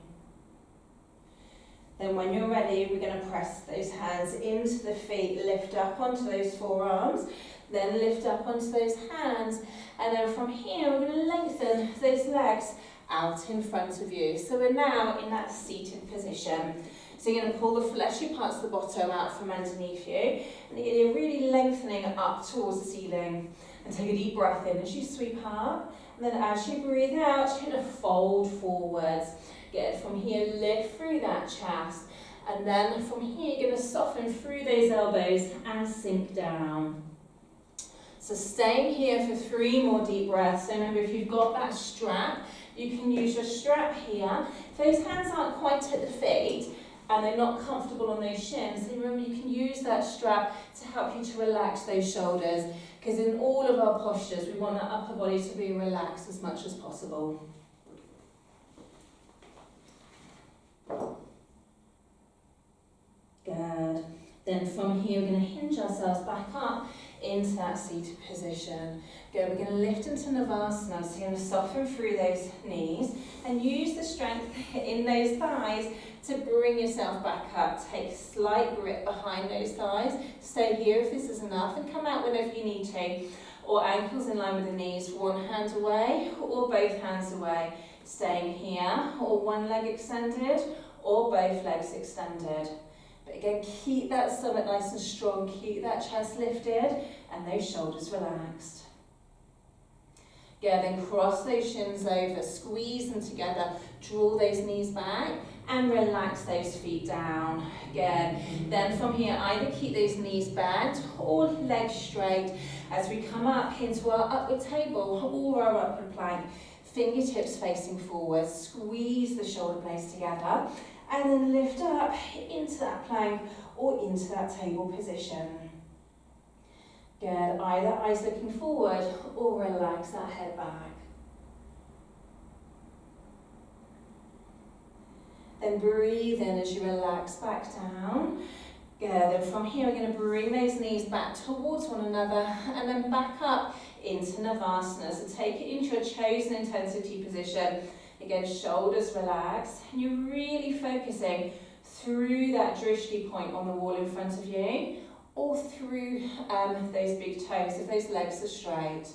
Then when you're ready, we're going to press those hands into the feet, lift up onto those forearms, then lift up onto those hands, and then from here we're going to lengthen those legs out in front of you. So we're now in that seated position. So you're going to pull the fleshy parts of the bottom out from underneath you, and again you're really lengthening up towards the ceiling. And take a deep breath in as you sweep up, and then as you breathe out, you're going to fold forwards. Good, from here lift through that chest, and then from here you're going to soften through those elbows and sink down. So staying here for 3 more deep breaths. So remember, if you've got that strap, you can use your strap here. If those hands aren't quite at the feet and they're not comfortable on those shins, then remember you can use that strap to help you to relax those shoulders, because in all of our postures we want our upper body to be relaxed as much as possible. Good. Then from here we're going to hinge ourselves back up into that seated position. Good, we're going to lift into Navasana, so you're going to soften through those knees and use the strength in those thighs to bring yourself back up. Take slight grip behind those thighs. Stay here if this is enough, and come out whenever you need to. Or ankles in line with the knees, one hand away or both hands away. Staying here, or one leg extended or both legs extended. But again, keep that stomach nice and strong, keep that chest lifted and those shoulders relaxed. Good, then cross those shins over, squeeze them together, draw those knees back and relax those feet down. Good, then from here either keep those knees bent or legs straight as we come up into our upward table or our upward plank. Fingertips facing forward, squeeze the shoulder blades together and then lift up into that plank or into that table position. Good, either eyes looking forward or relax that head back. Then breathe in as you relax back down. Good, and from here we're going to bring those knees back towards one another and then back up into Navasana. So take it into your chosen intensity position. Again, shoulders relaxed and you're really focusing through that drishti point on the wall in front of you or through those big toes if those legs are straight.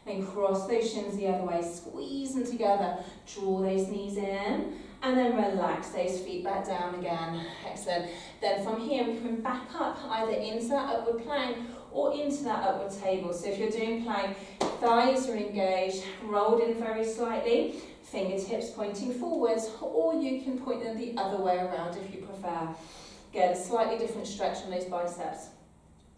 Then cross those shins the other way, squeeze them together, draw those knees in and then relax those feet back down again. Excellent. Then from here we come back up either into that upward plank or into that upward table. So if you're doing plank, thighs are engaged, rolled in very slightly, fingertips pointing forwards, or you can point them the other way around if you prefer. Get a slightly different stretch on those biceps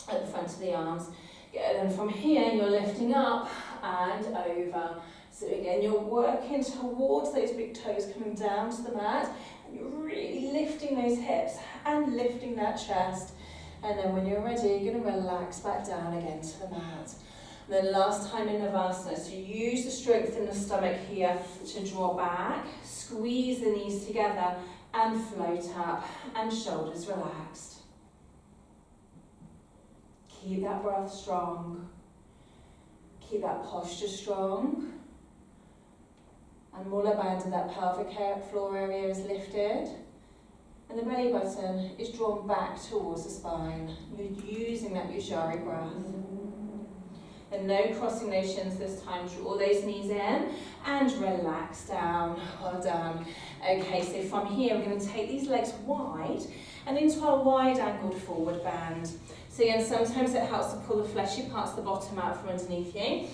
at the front of the arms. Good, and from here you're lifting up and over. So again, you're working towards those big toes coming down to the mat, and you're really lifting those hips and lifting that chest. And then when you're ready, you're going to relax back down again to the mat. And then last time in Navasana, so use the strength in the stomach here to draw back, squeeze the knees together and float up and shoulders relaxed. Keep that breath strong. Keep that posture strong. And Mula Bandha, that pelvic floor area is lifted. And the belly button is drawn back towards the spine. You're using that Ujjayi breath. And no crossing those shins this time. Draw those knees in and relax down. Well done. Okay, so from here we're going to take these legs wide and into our wide angled forward bend. So again, sometimes it helps to pull the fleshy parts of the bottom out from underneath you.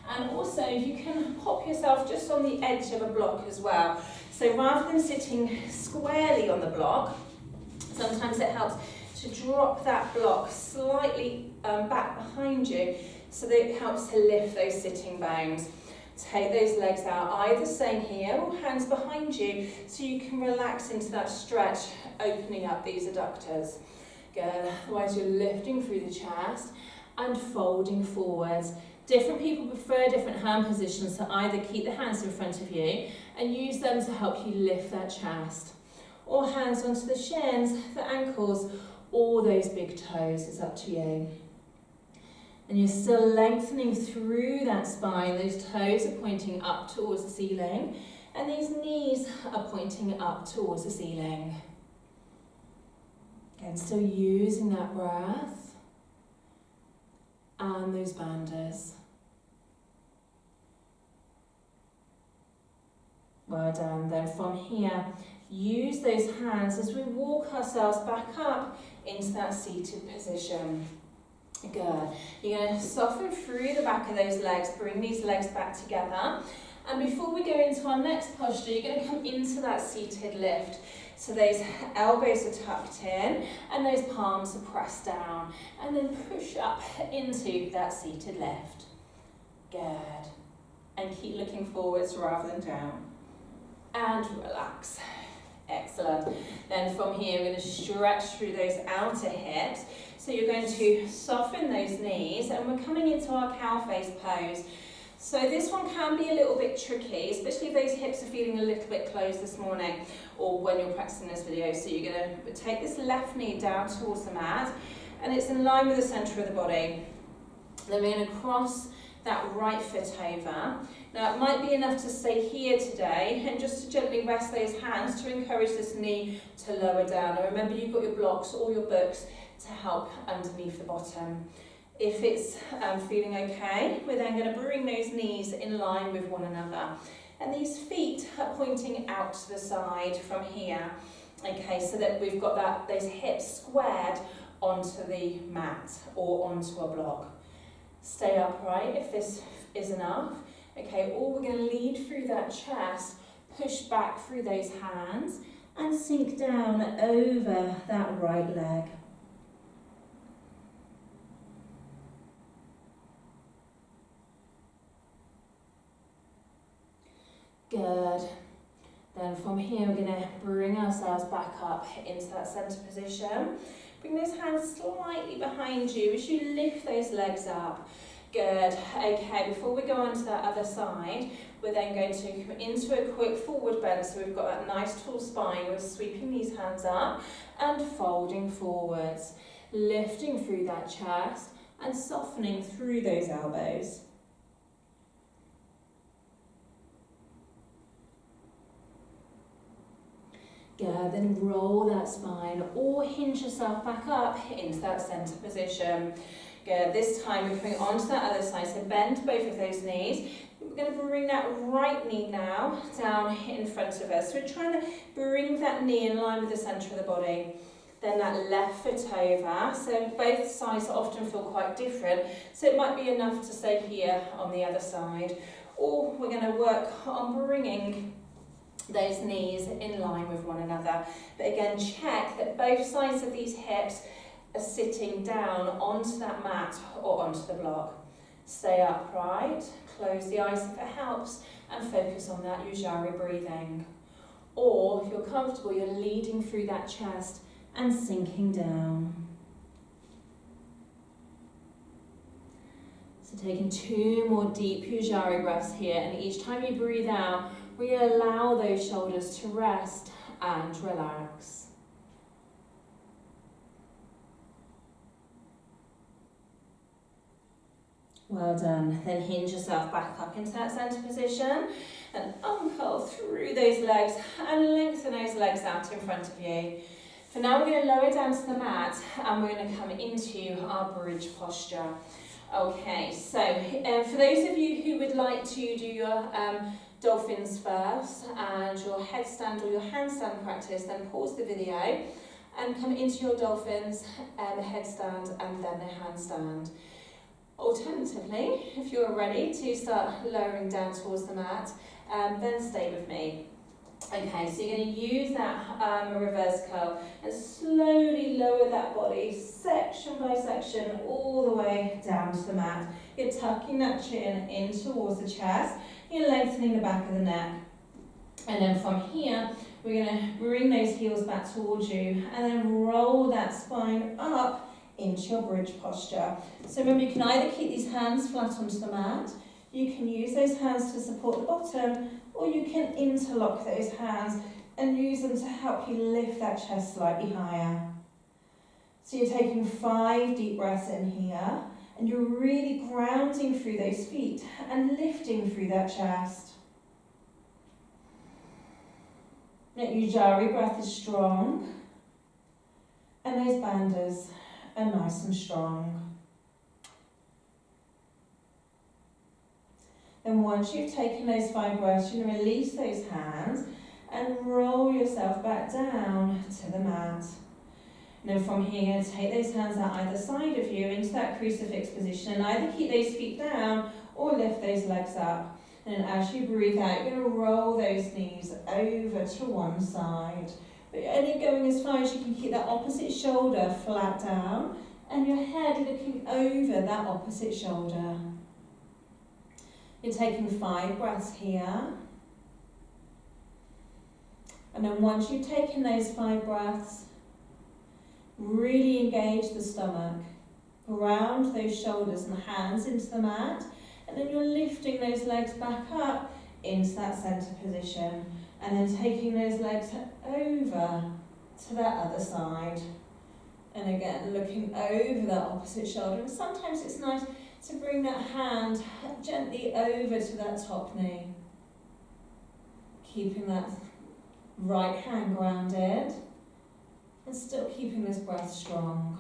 And also you can pop yourself just on the edge of a block as well. So rather than sitting squarely on the block, sometimes it helps to drop that block slightly back behind you so that it helps to lift those sitting bones. Take those legs out, either staying here or hands behind you so you can relax into that stretch, opening up these adductors. Good, otherwise you're lifting through the chest and folding forwards. Different people prefer different hand positions, so either keep the hands in front of you and use them to help you lift that chest, or hands onto the shins, the ankles, or those big toes, it's up to you. And you're still lengthening through that spine, those toes are pointing up towards the ceiling, and these knees are pointing up towards the ceiling. Again, still using that breath. And those bandhas. Well done. Then from here, use those hands as we walk ourselves back up into that seated position. Good. You're going to soften through the back of those legs, bring these legs back together. And before we go into our next posture, you're going to come into that seated lift. So those elbows are tucked in and those palms are pressed down. And then push up into that seated lift. Good. And keep looking forwards rather than down. And relax. Excellent. Then from here, we're going to stretch through those outer hips. So you're going to soften those knees and we're coming into our cow face pose. So this one can be a little bit tricky, especially if those hips are feeling a little bit closed this morning or when you're practicing this video. So you're going to take this left knee down towards the mat and it's in line with the centre of the body. Then we're going to cross that right foot over. Now it might be enough to stay here today and just to gently rest those hands to encourage this knee to lower down. And remember, you've got your blocks or your books to help underneath the bottom. If it's feeling okay, we're then going to bring those knees in line with one another. And these feet are pointing out to the side from here. Okay, so that we've got those hips squared onto the mat or onto a block. Stay upright if this is enough. Okay, or we're going to lead through that chest, push back through those hands and sink down over that right leg. Good. Then from here we're going to bring ourselves back up into that centre position. Bring those hands slightly behind you as you lift those legs up. Good. Okay, before we go on to that other side, we're then going to come into a quick forward bend. So we've got that nice tall spine. We're sweeping these hands up and folding forwards, lifting through that chest and softening through those elbows. Good, then roll that spine or hinge yourself back up into that centre position. Good, this time we're coming onto that other side, so bend both of those knees. We're going to bring that right knee now down in front of us. So we're trying to bring that knee in line with the centre of the body. Then that left foot over, so both sides often feel quite different, so it might be enough to stay here on the other side. Or we're going to work on bringing those knees in line with one another. But again, check that both sides of these hips are sitting down onto that mat or onto the block. Stay upright, close the eyes if it helps, and focus on that Ujjayi breathing. Or if you're comfortable, you're leading through that chest and sinking down. So taking 2 more deep Ujjayi breaths here, and each time you breathe out, we allow those shoulders to rest and relax. Well done. Then hinge yourself back up into that centre position and uncurl through those legs and lengthen those legs out in front of you. For now, we're going to lower down to the mat and we're going to come into our bridge posture. Okay, so for those of you who would like to do your dolphins first and your headstand or your handstand practice, then pause the video and come into your dolphins, the headstand and then the handstand. Alternatively, if you're ready to start lowering down towards the mat, then stay with me. Okay, so you're going to use that reverse curl and slowly lower that body section by section all the way down to the mat. You're tucking that chin in towards the chest, you're lengthening the back of the neck. And then from here, we're going to bring those heels back towards you and then roll that spine up into your bridge posture. So remember, you can either keep these hands flat onto the mat, you can use those hands to support the bottom, or you can interlock those hands and use them to help you lift that chest slightly higher. So you're taking 5 deep breaths in here, and you're really grounding through those feet and lifting through that chest. That Ujjayi breath is strong, and those bandhas are nice and strong. Then once you've taken those 5 breaths, you're going to release those hands and roll yourself back down to the mat. And then from here, take those hands out either side of you into that crucifix position and either keep those feet down or lift those legs up. And as you breathe out, you're going to roll those knees over to one side. But you're only going as far as you can keep that opposite shoulder flat down and your head looking over that opposite shoulder. You're taking 5 breaths here. And then once you've taken those 5 breaths, really engage the stomach. Ground those shoulders and hands into the mat. And then you're lifting those legs back up into that centre position. And then taking those legs over to that other side. And again, looking over that opposite shoulder. And sometimes it's nice to bring that hand gently over to that top knee. Keeping that right hand grounded. And still keeping this breath strong.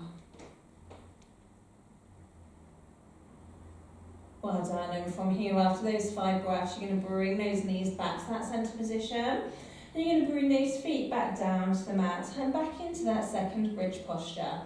Well done. And from here, after those 5 breaths, you're going to bring those knees back to that centre position. And you're going to bring those feet back down to the mat and back into that second bridge posture.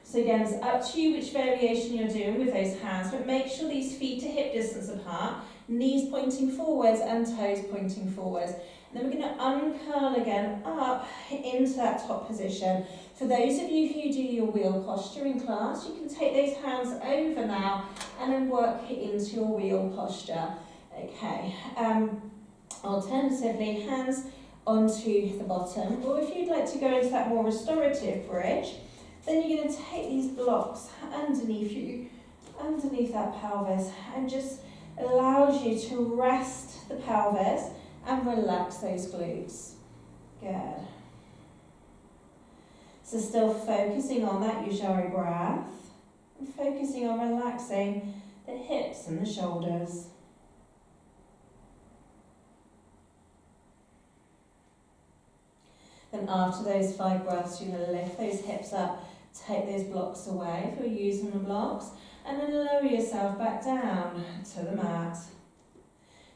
So again, it's up to you which variation you're doing with those hands, but make sure these feet are hip distance apart, knees pointing forwards and toes pointing forwards. And then we're going to uncurl again up into that top position. For those of you who do your wheel posture in class, you can take those hands over now and then work it into your wheel posture. Okay. Alternatively, hands onto the bottom, or if you'd like to go into that more restorative bridge, then you're going to take these blocks underneath you, underneath that pelvis, and just allows you to rest the pelvis and relax those glutes. Good. So still focusing on that Ujjayi breath, and focusing on relaxing the hips and the shoulders. Then after those 5 breaths, you're going to lift those hips up, take those blocks away if you're using the blocks, and then lower yourself back down to the mat.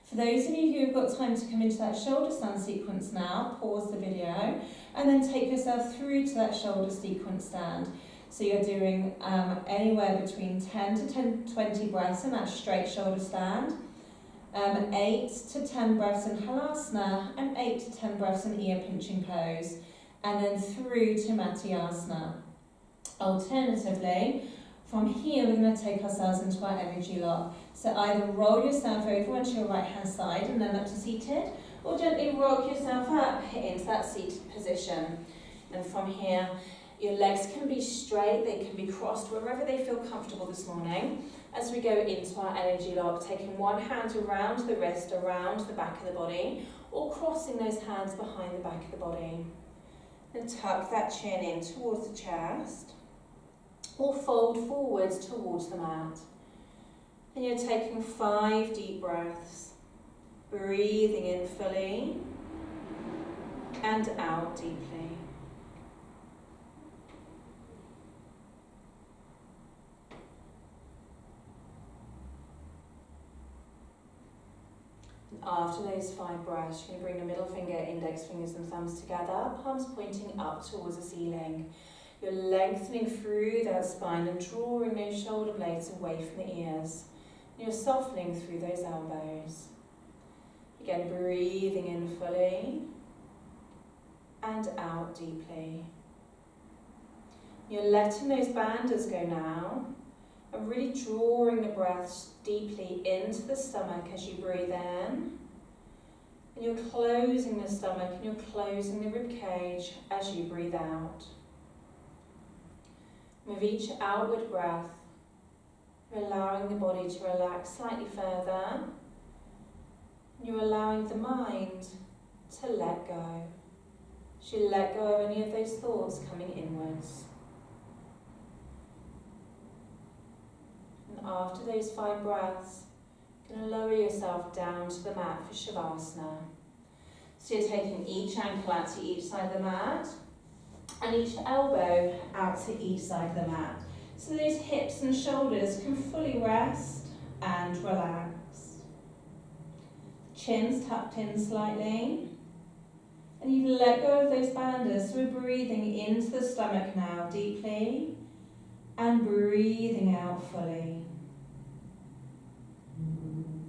For those of you who have got time to come into that shoulder stand sequence now, pause the video, and then take yourself through to that shoulder sequence stand. So you're doing anywhere between 10 to 20 breaths in that straight shoulder stand, 8 to 10 breaths in halasana, and 8 to 10 breaths in ear pinching pose, and then through to Matyasana. Alternatively, from here we're going to take ourselves into our energy lock. So either roll yourself over onto your right hand side and then up to seated, or gently rock yourself up into that seated position. And from here, your legs can be straight, they can be crossed, wherever they feel comfortable this morning. As we go into our energy lock, taking one hand around the wrist, around the back of the body, or crossing those hands behind the back of the body. And tuck that chin in towards the chest, or fold forwards towards the mat. And you're taking 5 deep breaths, breathing in fully and out deeply. After those 5 breaths, you're going to bring the middle finger, index fingers and thumbs together, palms pointing up towards the ceiling. You're lengthening through that spine and drawing those shoulder blades away from the ears. And you're softening through those elbows. Again, breathing in fully and out deeply. You're letting those bandhas go now, and really drawing the breaths deeply into the stomach as you breathe in. And you're closing the stomach and you're closing the rib cage as you breathe out. With each outward breath, you're allowing the body to relax slightly further. You're allowing the mind to let go. As you let go of any of those thoughts coming inwards. And after those 5 breaths, you're going to lower yourself down to the mat for Shavasana. So you're taking each ankle out to each side of the mat, and each elbow out to each side of the mat. So those hips and shoulders can fully rest and relax. Chin's tucked in slightly. And you've let go of those bandhas, so we're breathing into the stomach now deeply, and breathing out fully.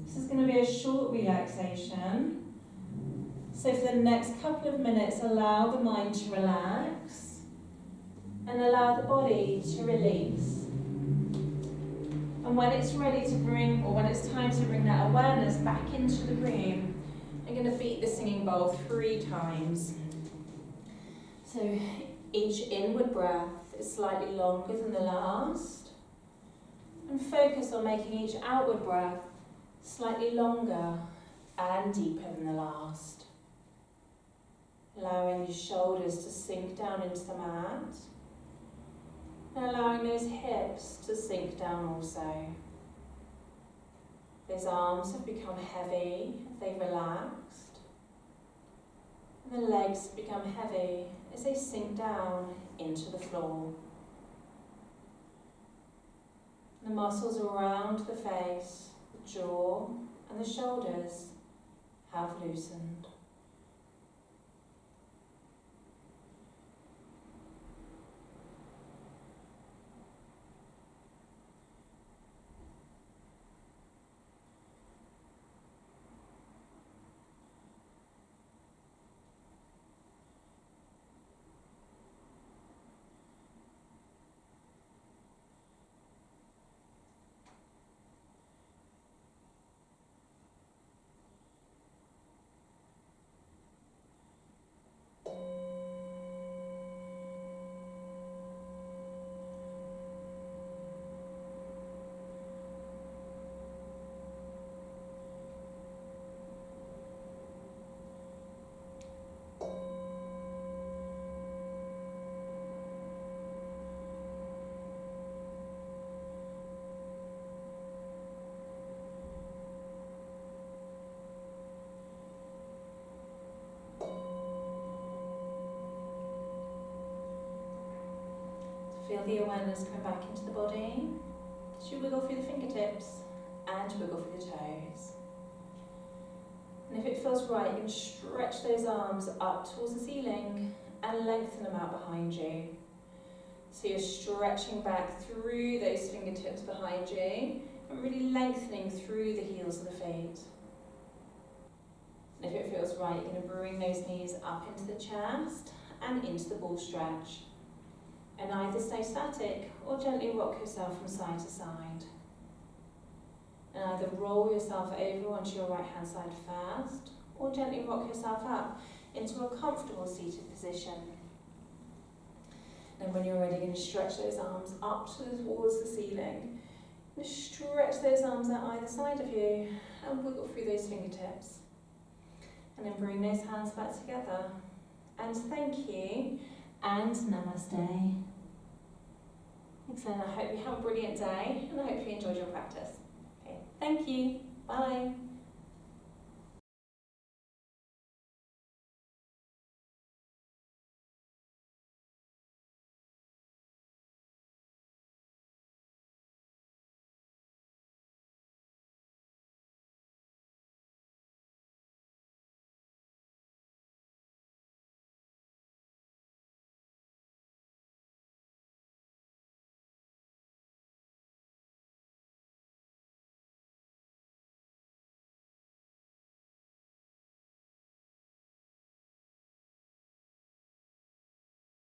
This is going to be a short relaxation. So for the next couple of minutes, allow the mind to relax and allow the body to release. And when it's ready to bring, or when it's time to bring that awareness back into the room, I'm going to beat the singing bowl 3 times. So each inward breath is slightly longer than the last. And focus on making each outward breath slightly longer and deeper than the last. Allowing your shoulders to sink down into the mat. And allowing those hips to sink down also. Those arms have become heavy as they've relaxed. And the legs have become heavy as they sink down into the floor. The muscles around the face jaw and the shoulders have loosened. Feel the awareness come back into the body. As you wiggle through the fingertips and wiggle through the toes. And if it feels right, you can stretch those arms up towards the ceiling and lengthen them out behind you. So you're stretching back through those fingertips behind you and really lengthening through the heels of the feet. And if it feels right, you're going to bring those knees up into the chest and into the ball stretch. And either stay static or gently rock yourself from side to side. And either roll yourself over onto your right hand side first or gently rock yourself up into a comfortable seated position. And when you're ready, you're going to stretch those arms up towards the ceiling. And stretch those arms out either side of you and wiggle through those fingertips. And then bring those hands back together. And thank you. And namaste. Excellent. I hope you have a brilliant day and I hope you enjoyed your practice. Okay, thank you. Bye.